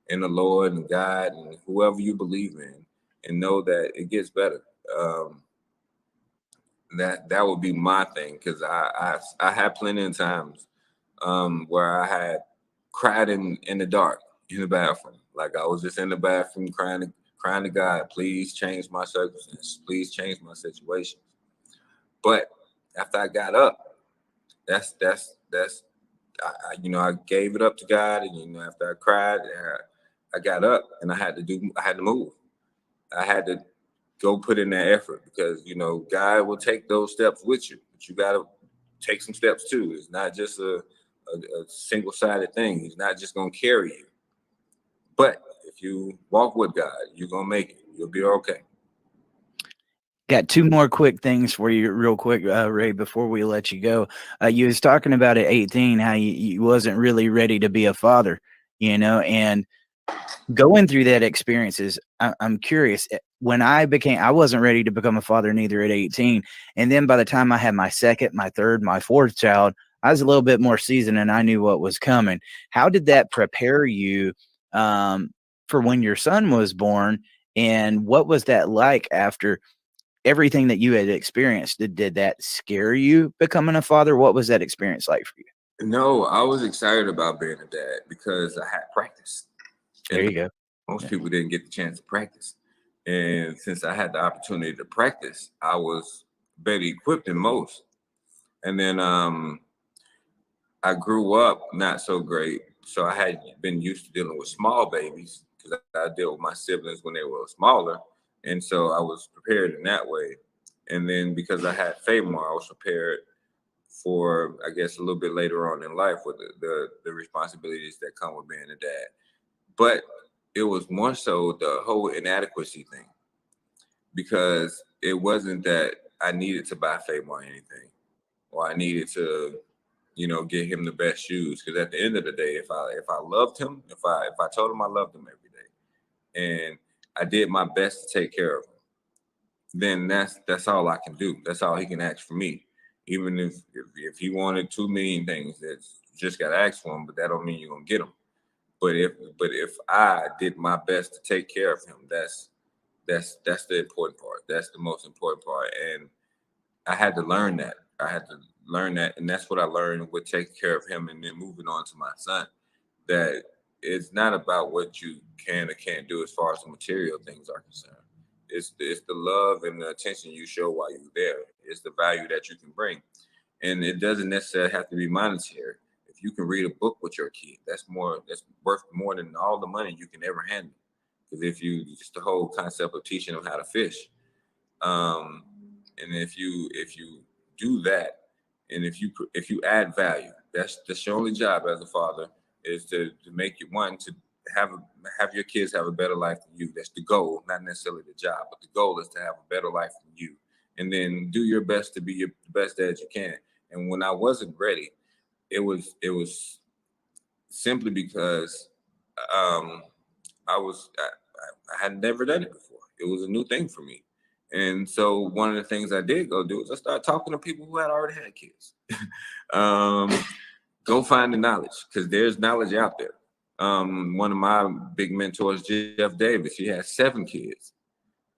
in the Lord and God and whoever you believe in, and know that it gets better. That would be my thing, because I had plenty of times where I had cried in the dark in the bathroom. Like, I was just in the bathroom crying to God, please change my circumstances, please change my situation. But after I got up, I gave it up to God, and after I cried, I got up, and I had to move. I had to go put in that effort, because God will take those steps with you, but you got to take some steps too. It's not just a single-sided thing. He's not just gonna carry you. But if you walk with God, you're gonna make it. You'll be okay. Got two more quick things for you real quick, Ray, before we let you go. You was talking about at 18 how you wasn't really ready to be a father, and going through that experiences, I'm curious. When I wasn't ready to become a father neither at 18. And then by the time I had my second, my third, my fourth child, I was a little bit more seasoned and I knew what was coming. How did that prepare you for when your son was born? And what was that like after everything that you had experienced? Did that scare you becoming a father? What was that experience like for you? No, I was excited about being a dad because I had practice. There you go. Most people didn't get the chance to practice. And since I had the opportunity to practice, I was better equipped than most. And then I grew up not so great. So I had been used to dealing with small babies, because I dealt with my siblings when they were smaller. And so I was prepared in that way. And then because I had Famar, I was prepared for, I guess, a little bit later on in life with the responsibilities that come with being a dad. But it was more so the whole inadequacy thing, because it wasn't that I needed to buy Famar anything, or I needed to, get him the best shoes. Because at the end of the day, if I loved him, if I told him I loved him every day, and I did my best to take care of him, then that's all I can do. That's all he can ask for me. Even if he wanted 2 million things, that's just gotta ask for him. But that don't mean you're gonna get them. But if I did my best to take care of him, that's the important part. That's the most important part. And I had to learn that. And that's what I learned with taking care of him, and then moving on to my son. That it's not about what you can or can't do as far as the material things are concerned. It's the love and the attention you show while you're there. It's the value that you can bring. And it doesn't necessarily have to be monetary. If you can read a book with your kid, that's worth more than all the money you can ever handle. Because just the whole concept of teaching them how to fish. And if you do that, and if you add value, that's your only job as a father, is to make you one to have your kids have a better life than you. That's the goal, not necessarily the job, but the goal is to have a better life than you, and then do your best to be your best dad you can. And when I wasn't ready, it was simply because I had never done it before. It was a new thing for me. And so one of the things I did go do is I started talking to people who had already had kids. Go find the knowledge, because there's knowledge out there. One of my big mentors, Jeff Davis, he has 7 kids.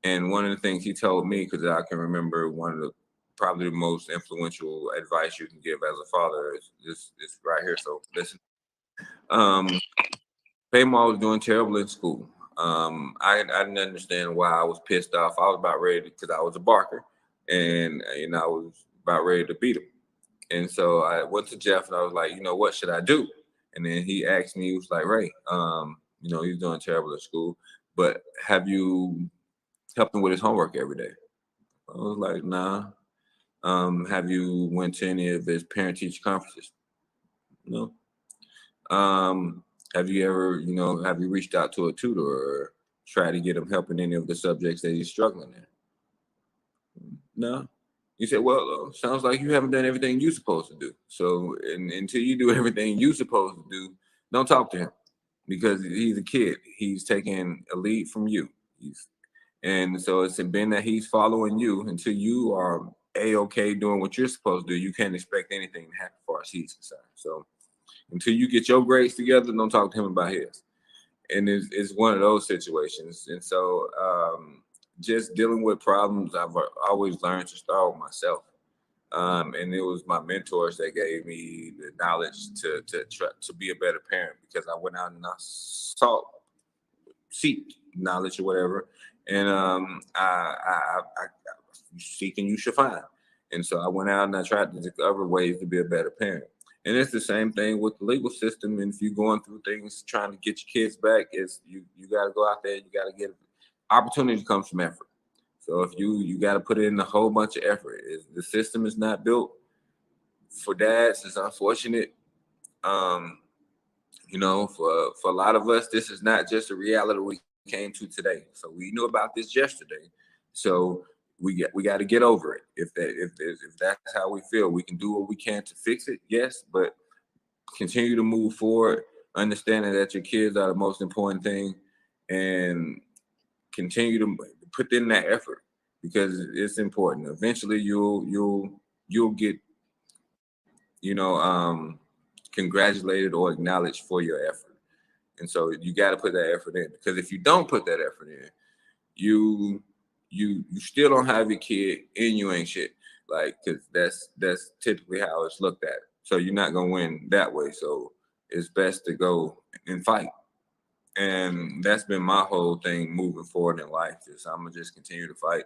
And one of the things he told me, because I can remember one of the probably the most influential advice you can give as a father is right here. So listen. Paymall was doing terrible in school. I didn't understand why I was pissed off. I was about ready because I was a barker, and I was about ready to beat him. And so I went to Jeff and I was like, what should I do? And then he asked me, he was like, Ray, he's doing terrible in school, but have you helped him with his homework every day? I was like, nah. Have you went to any of his parent-teacher conferences? No. Have you ever, have you reached out to a tutor or tried to get him help in any of the subjects that he's struggling in? No. You said, well, sounds like you haven't done everything you're supposed to do. So until you do everything you're supposed to do, don't talk to him, because he's a kid. He's taking a lead from you. And so it's been that he's following you. Until you are A-okay doing what you're supposed to do, you can't expect anything to happen as far as he's concerned. So until you get your grades together, don't talk to him about his. And it's one of those situations. And so just dealing with problems, I've always learned to start with myself. And it was my mentors that gave me the knowledge to be a better parent, because I went out and I seek knowledge or whatever. And I seek and you should find. And so I went out and I tried to discover ways to be a better parent. And it's the same thing with the legal system. And if you're going through things trying to get your kids back, it's you got to go out there. You got to get opportunity comes from effort. So if you got to put in a whole bunch of effort. The system is not built for dads. It's unfortunate. For a lot of us, this is not just a reality we came to today. So we knew about this yesterday. So we got to get over it. If that's how we feel, we can do what we can to fix it. Yes, but continue to move forward, understanding that your kids are the most important thing, and continue to put in that effort, because it's important. Eventually, you'll get congratulated or acknowledged for your effort. And so you got to put that effort in, because if you don't put that effort in, you still don't have your kid and you ain't shit. Like, because that's typically how it's looked at. So you're not gonna win that way. So it's best to go and fight. And that's been my whole thing moving forward in life. Is I'm gonna just continue to fight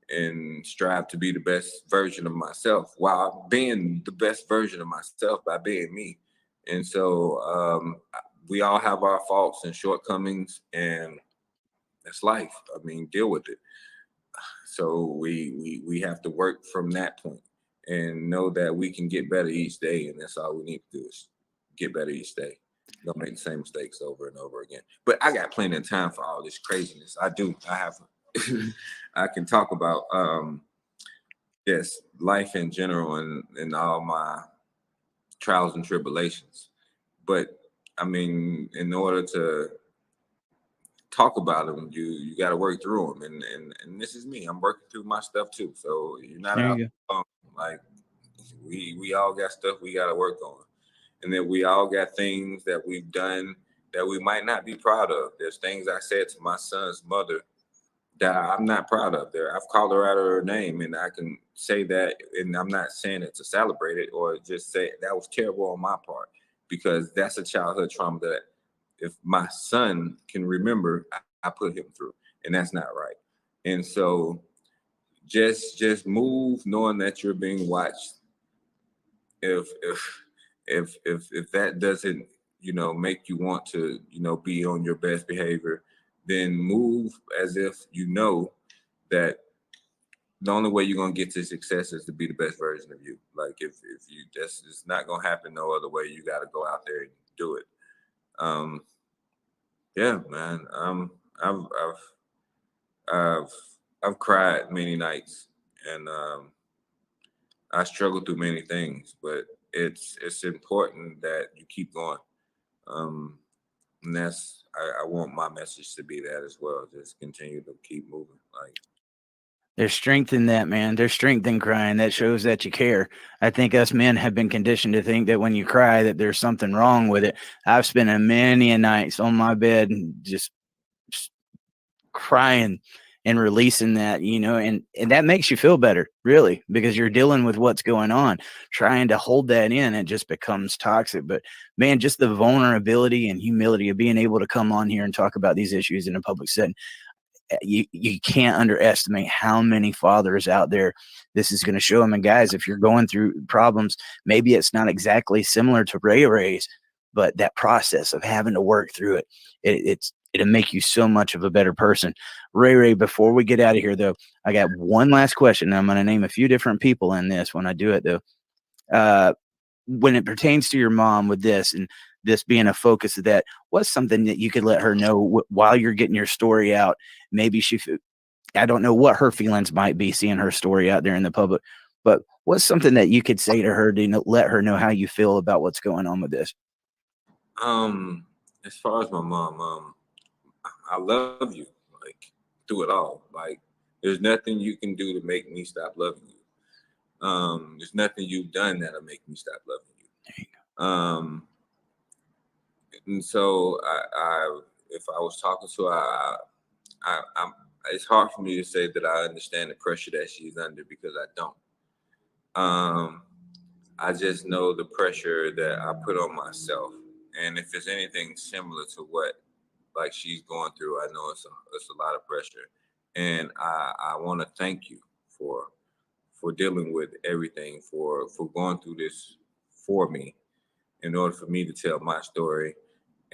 and strive to be the best version of myself, while being the best version of myself by being me. And so we all have our faults and shortcomings, and that's life. I mean, deal with it. So we have to work from that point and know that we can get better each day, and that's all we need to do is get better each day. Don't make the same mistakes over and over again. But I got plenty of time for all this craziness. I have I can talk about life in general and all my trials and tribulations. But I mean, in order to talk about them, you got to work through them, and this is me. I'm working through my stuff too. So you're not out alone. Like we all got stuff we got to work on, and then we all got things that we've done that we might not be proud of. There's things I said to my son's mother that I'm not proud of. I've called her out of her name, and I can say that, and I'm not saying it to celebrate it or just say that was terrible on my part, because that's a childhood trauma that if my son can remember, I put him through, and that's not right. And so just move knowing that you're being watched. If that doesn't, make you want to, be on your best behavior, then move as if you know that the only way you're gonna get to success is to be the best version of you. Like if you, it's not gonna happen no other way. You got to go out there and do it. Yeah, man. I've I've I've cried many nights, and I struggled through many things, but it's important that you keep going. Um, and I want my message to be that as well. Just continue to keep moving. Like, There's strength in that, man. There's strength in crying. That shows that you care. I think us men have been conditioned to think that when you cry that there's something wrong with it. I've spent many a nights on my bed and just crying and releasing that, and that makes you feel better, really, because you're dealing with what's going on. Trying to hold that in, it just becomes toxic. But man, just the vulnerability and humility of being able to come on here and talk about these issues in a public setting, you can't underestimate how many fathers out there this is going to show them. And guys, if you're going through problems, maybe it's not exactly similar to Ray Ray's, but that process of having to work through it'll make you so much of a better person. Ray Ray, before we get out of here, though, I got one last question. I'm going to name a few different people in this when I do it, though. When it pertains to your mom with this and this being a focus of that, what's something that you could let her know while you're getting your story out? Maybe I don't know what her feelings might be seeing her story out there in the public, but what's something that you could say to her to let her know how you feel about what's going on with this? As far as my mom, I love you, like, through it all. Like, there's nothing you can do to make me stop loving you. There's nothing you've done that'll make me stop loving you. There you go. And so if I was talking to her, it's hard for me to say that I understand the pressure that she's under, because I don't. I just know the pressure that I put on myself, and if it's anything similar to what like she's going through, I know it's a lot of pressure, and I want to thank you for dealing with everything, for going through this for me, in order for me to tell my story.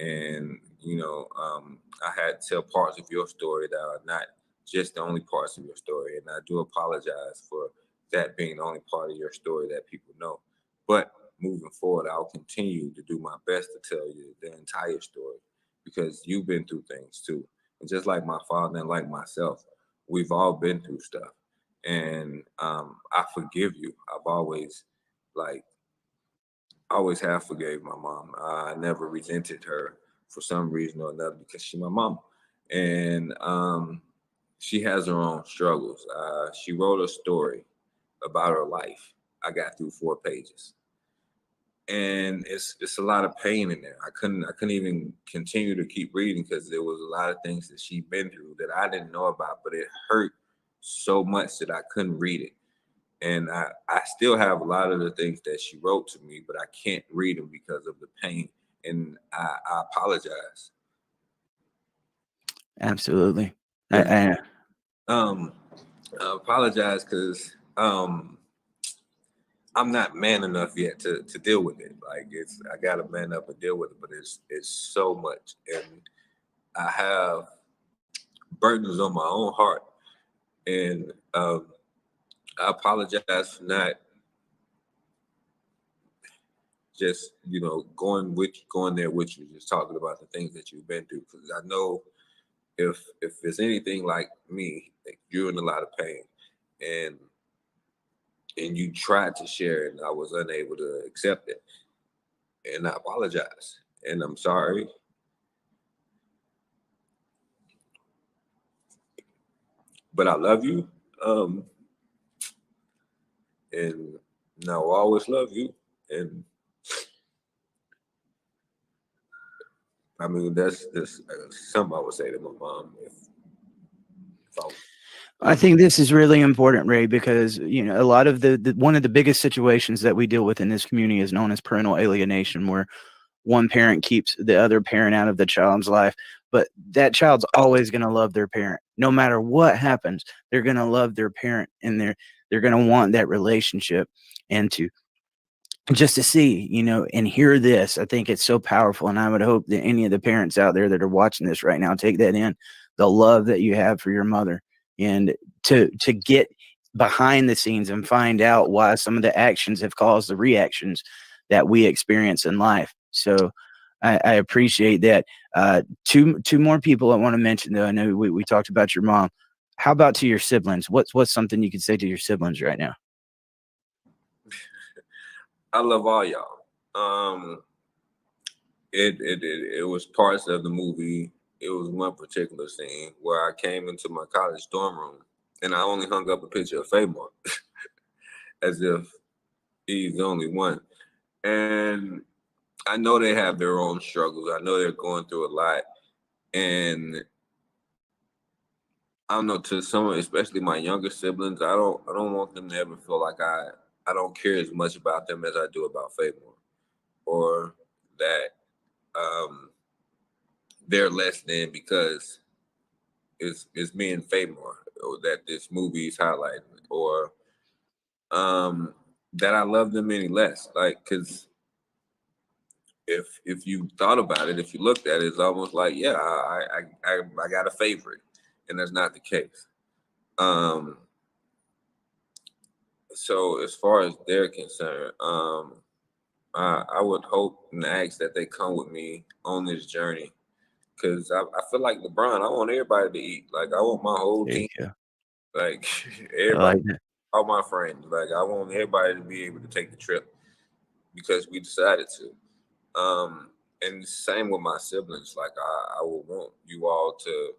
And I had to tell parts of your story that are not just the only parts of your story, and I do apologize for that being the only part of your story that people know. But moving forward, I'll continue to do my best to tell you the entire story, because you've been through things too. And just like my father and like myself, we've all been through stuff. And I forgive you. I've always have forgave my mom. I never resented her for some reason or another, because she's my mom. And she has her own struggles. She wrote a story about her life. I got through 4 pages. And it's a lot of pain in there. I couldn't even continue to keep reading, because there was a lot of things that she'd been through that I didn't know about, but it hurt so much that I couldn't read it. And I still have a lot of the things that she wrote to me, but I can't read them because of the pain. And I apologize. Absolutely. Yeah. I apologize because I'm not man enough yet to deal with it. Like, I gotta man up and deal with it, but it's so much. And I have burdens on my own heart. And I apologize for not just, going there with you, just talking about the things that you've been through. Because I know if it's anything like me, like, you're in a lot of pain, and you tried to share it, and I was unable to accept it. And I apologize, and I'm sorry. But I love you. And I will always love you. And I mean, that's something I would say to my mom if I think this is really important, Ray, because a lot of the one of the biggest situations that we deal with in this community is known as parental alienation, where one parent keeps the other parent out of the child's life, but that child's always going to love their parent. No matter what happens, they're going to love their parent, and they're going to want that relationship. And just to see, and hear this, I think it's so powerful. And I would hope that any of the parents out there that are watching this right now take that in, the love that you have for your mother, and to get behind the scenes and find out why some of the actions have caused the reactions that we experience in life. So I appreciate that. Two more people I want to mention, though. I know we talked about your mom. How about to your siblings? What's something you could say to your siblings right now? I love all y'all. It was parts of the movie. It was one particular scene where I came into my college dorm room and I only hung up a picture of Famor as if he's the only one. And I know they have their own struggles. I know they're going through a lot. And I don't know, to some, especially my younger siblings, I don't want them to ever feel like I don't care as much about them as I do about Famor, or that they're less than because it's me and Famor, or that this movie is highlighting, or that I love them any less. Like, because if you thought about it, if you looked at it, it's almost like, yeah, I got a favorite, and that's not the case. So as far as they're concerned, I would hope and ask that they come with me on this journey, because I feel like LeBron. I want everybody to eat. Like, I want my whole There you team, go. like I everybody, like that. all my friends. Like, I want everybody to be able to take the trip because we decided to. And same with my siblings. Like, I would want you all to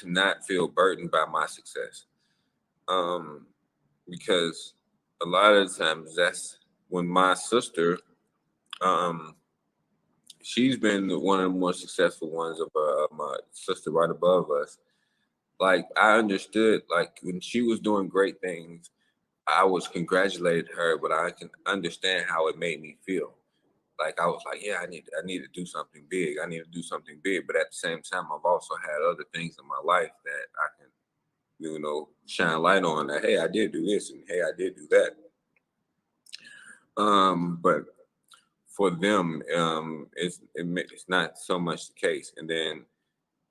not feel burdened by my success. Because a lot of the times that's when my sister, she's been one of the more successful ones of my sister right above us. Like, I understood, like, when she was doing great things, I was congratulating her, but I can understand how it made me feel. Like, I was like, yeah, I need to do something big. I need to do something big. But at the same time, I've also had other things in my life that I can, shine light on, that, hey, I did do this, and hey, I did do that. But for them, it's not so much the case. And then,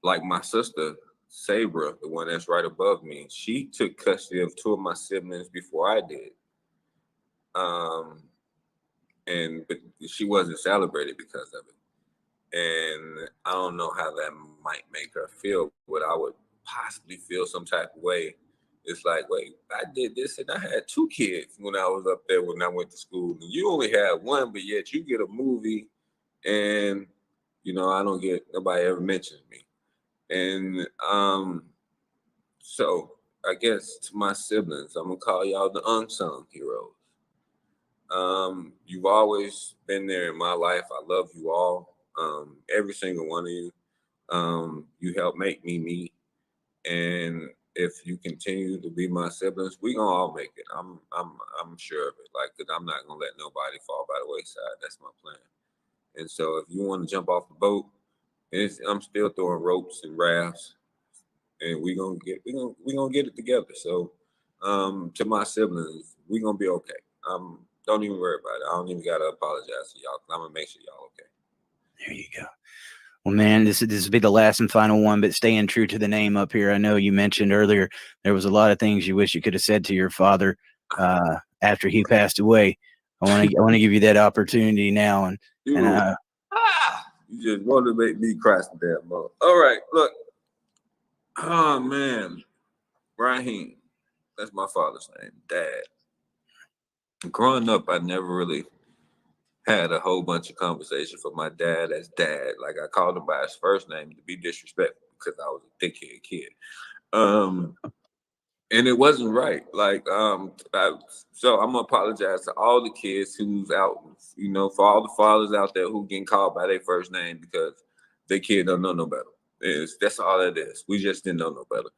like, my sister Sabra, the one that's right above me, she took custody of two of my siblings before I did. But she wasn't celebrated because of it. And I don't know how that might make her feel, but I would possibly feel some type of way. It's like, wait, I did this and I had two kids when I was up there when I went to school. And you only had one, but yet you get a movie and, I don't get, nobody ever mentions me. And so I guess to my siblings, I'm going to call y'all the unsung heroes. You've always been there in my life. I love you all. Every single one of you. You helped make me me. And if you continue to be my siblings, we gonna all make it. I'm sure of it. Like, 'cause I'm not gonna let nobody fall by the wayside. That's my plan. And so if you want to jump off the boat, I'm still throwing ropes and rafts, and we gonna get it together. So, to my siblings, we gonna be okay. Don't even worry about it. I don't even gotta apologize to y'all, 'cause I'm gonna make sure y'all okay. There you go. Well, man, this will be the last and final one, but staying true to the name up here. I know you mentioned earlier there was a lot of things you wish you could have said to your father after he passed away. I want to give you that opportunity now, you just want to make me cry some damn more. All right, look. Oh man, Raheem. That's my father's name, Dad. Growing up, I never really had a whole bunch of conversation for my dad as Dad. Like, I called him by his first name to be disrespectful because I was a dickhead kid. And it wasn't right. Like, so I'm gonna apologize to all the kids who's out, for all the fathers out there who getting called by their first name because their kid don't know no better. That's all it is. We just didn't know no better.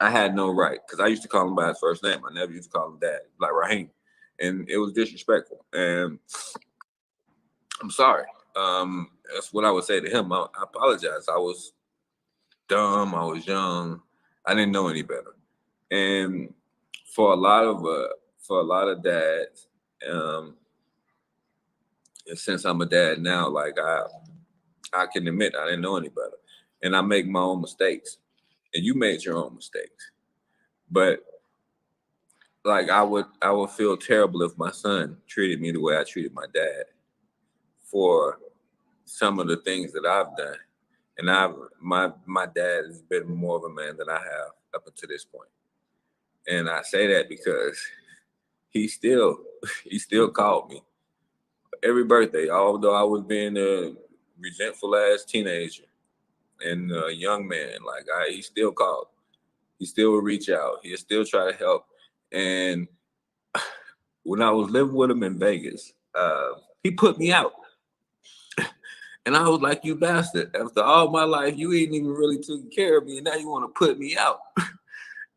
I had no right, because I used to call him by his first name. I never used to call him Dad, like Raheem. And it was disrespectful. And I'm sorry. That's what I would say to him. I apologize. I was dumb. I was young. I didn't know any better. And for a lot of dads, and since I'm a dad now, like, I can admit I didn't know any better, and I make my own mistakes, and you made your own mistakes. But, like, I would feel terrible if my son treated me the way I treated my dad for some of the things that I've done. And my dad has been more of a man than I have up until this point. And I say that because he still called me every birthday, although I was being a resentful ass teenager and a young man. Like he still called. He still would reach out. He'd still try to help. And when I was living with him in Vegas, he put me out. And I was like, you bastard. After all my life, you ain't even really taken care of me. And now you want to put me out.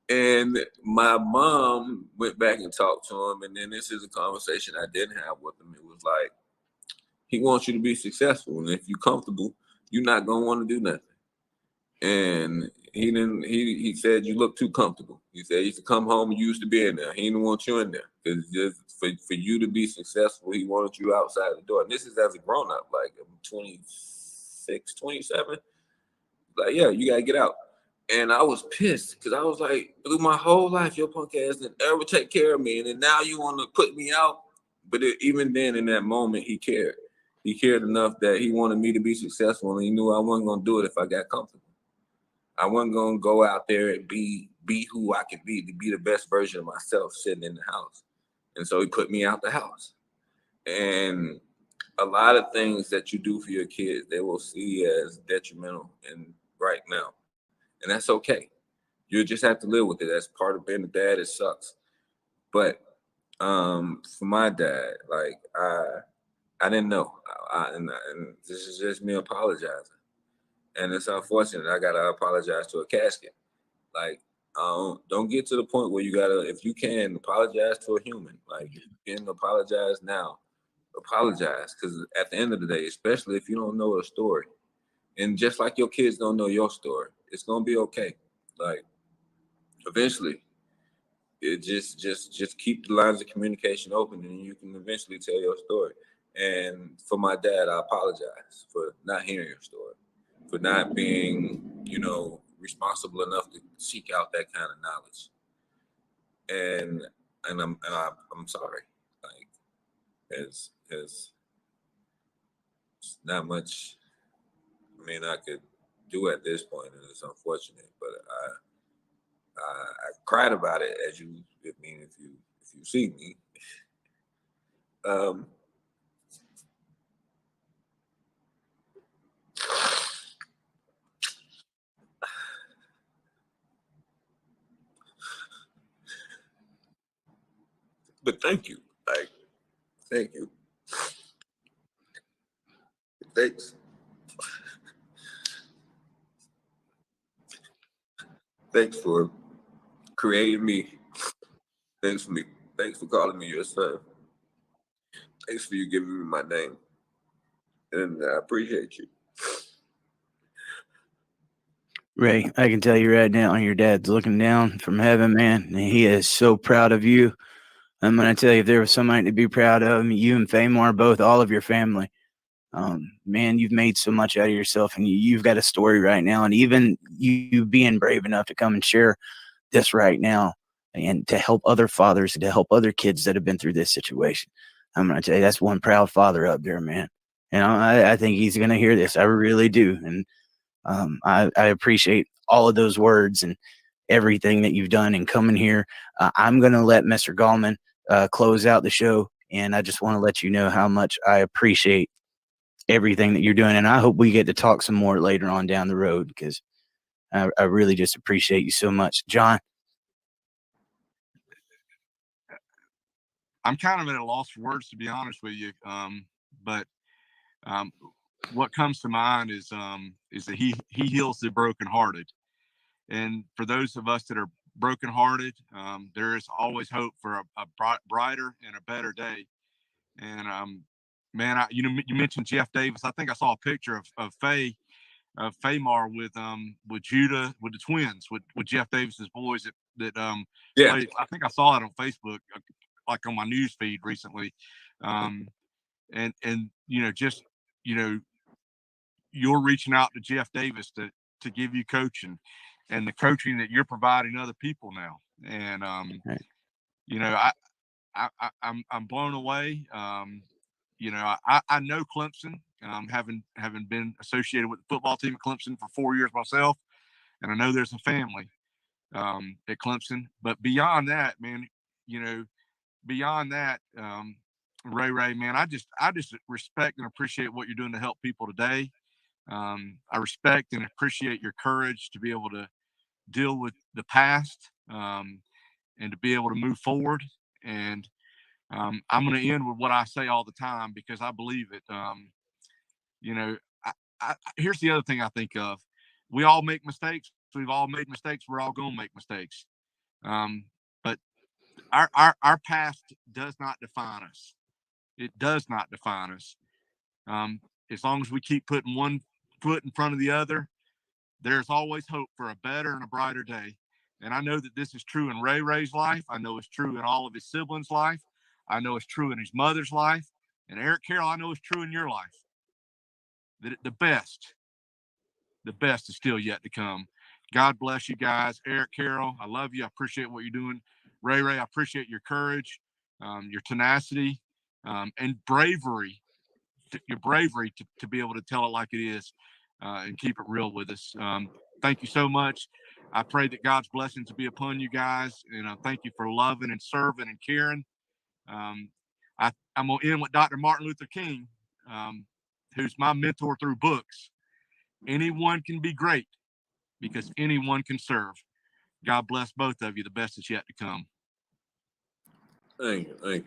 And my mom went back and talked to him. And then this is a conversation I didn't have with him. It was like, he wants you to be successful. And if you're comfortable, you're not going to want to do nothing. And he said, you look too comfortable. He said, he used to come home and you used to be in there. He didn't want you in there. Because just for you to be successful, he wanted you outside the door. And this is as a grown up, like I'm 26, 27. Like, yeah, you got to get out. And I was pissed because I was like, through my whole life, your punk ass didn't ever take care of me. And then now you want to put me out. But even then, in that moment, he cared. He cared enough that he wanted me to be successful. And he knew I wasn't going to do it if I got comfortable. I wasn't going to go out there and be who I could be, to be the best version of myself sitting in the house. And so he put me out the house. And a lot of things that you do for your kids, they will see as detrimental and right now. And that's okay. You just have to live with it. That's part of being a dad. It sucks. But for my dad, like I didn't know. And this is just me apologizing. And it's unfortunate. I gotta apologize to a casket. Like, don't get to the point where you gotta, if you can, apologize to a human. Like, if you can apologize now, apologize. Because at the end of the day, especially if you don't know a story, and just like your kids don't know your story, it's gonna be okay. Like, eventually, it just keep the lines of communication open, and you can eventually tell your story. And for my dad, I apologize for not hearing your story, for not being, responsible enough to seek out that kind of knowledge. And I'm sorry. Like, it's not much. I mean, I could do at this point, and it's unfortunate. But I cried about it, as you. I mean, if you see me. But thank you. Like, thank you. Thanks. Thanks for creating me. Thanks for calling me your son. Thanks for you giving me my name. And I appreciate you. Ray, I can tell you right now, your dad's looking down from heaven, man, and he is so proud of you. I'm going to tell you, if there was somebody to be proud of, you and Famar, both, all of your family. Man, you've made so much out of yourself, and you've got a story right now. And even you being brave enough to come and share this right now and to help other fathers, to help other kids that have been through this situation. I'm going to tell you, that's one proud father up there, man. And I think he's going to hear this. I really do. And I appreciate all of those words and everything that you've done and coming here. I'm going to let Mr. Gallman close out the show. And I just want to let you know how much I appreciate everything that you're doing. And I hope we get to talk some more later on down the road, because I really just appreciate you so much. John? I'm kind of at a loss for words, to be honest with you. But what comes to mind is that he heals the brokenhearted. And for those of us that are brokenhearted, there is always hope for a brighter and a better day. And man, you mentioned Jeff Davis. I think I saw a picture of Famar with Judah, with the twins, with Jeff Davis's boys that Yeah. played. I think I saw it on Facebook, like on my news feed recently. And you're reaching out to Jeff Davis to give you coaching, and the coaching that you're providing other people now. And Right. I'm blown away. I know Clemson, having been associated with the football team at Clemson for 4 years myself, and I know there's a family at Clemson. But beyond that, man, Ray Ray, man, I just respect and appreciate what you're doing to help people today. I respect and appreciate your courage to be able to deal with the past and to be able to move forward. And I'm going to end with what I say all the time because I believe it. Here's the other thing I think of. We all make mistakes. We've all made mistakes. We're all going to make mistakes. But our past does not define us. It does not define us. As long as we keep putting one foot in front of the other, there's always hope for a better and a brighter day. And I know that this is true in Ray Ray's life. I know it's true in all of his siblings' life. I know it's true in his mother's life. And Eric Carroll, I know it's true in your life. That the best is still yet to come. God bless you guys. Eric Carroll, I love you. I appreciate what you're doing. Ray Ray, I appreciate your courage, your tenacity, and bravery. Your bravery to be able to tell it like it is and keep it real with us. Thank you so much. I pray that God's blessings will be upon you guys. And thank you for loving and serving and caring. I'm going to end with Dr. Martin Luther King, who's my mentor through books. Anyone can be great because anyone can serve. God bless both of you. The best is yet to come. Thank you.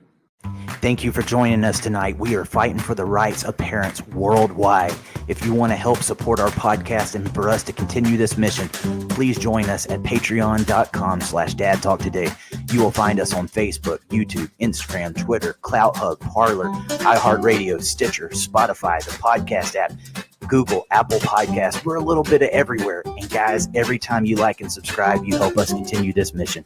Thank you for joining us tonight. We are fighting for the rights of parents worldwide. If you want to help support our podcast and for us to continue this mission, please join us at patreon.com/Dad Talk Today. You will find us on Facebook, YouTube, Instagram, Twitter, Clout Hub, Parler, iHeartRadio, Stitcher, Spotify, the podcast app, Google, Apple Podcasts. We're a little bit of everywhere. And guys, every time you like and subscribe, you help us continue this mission.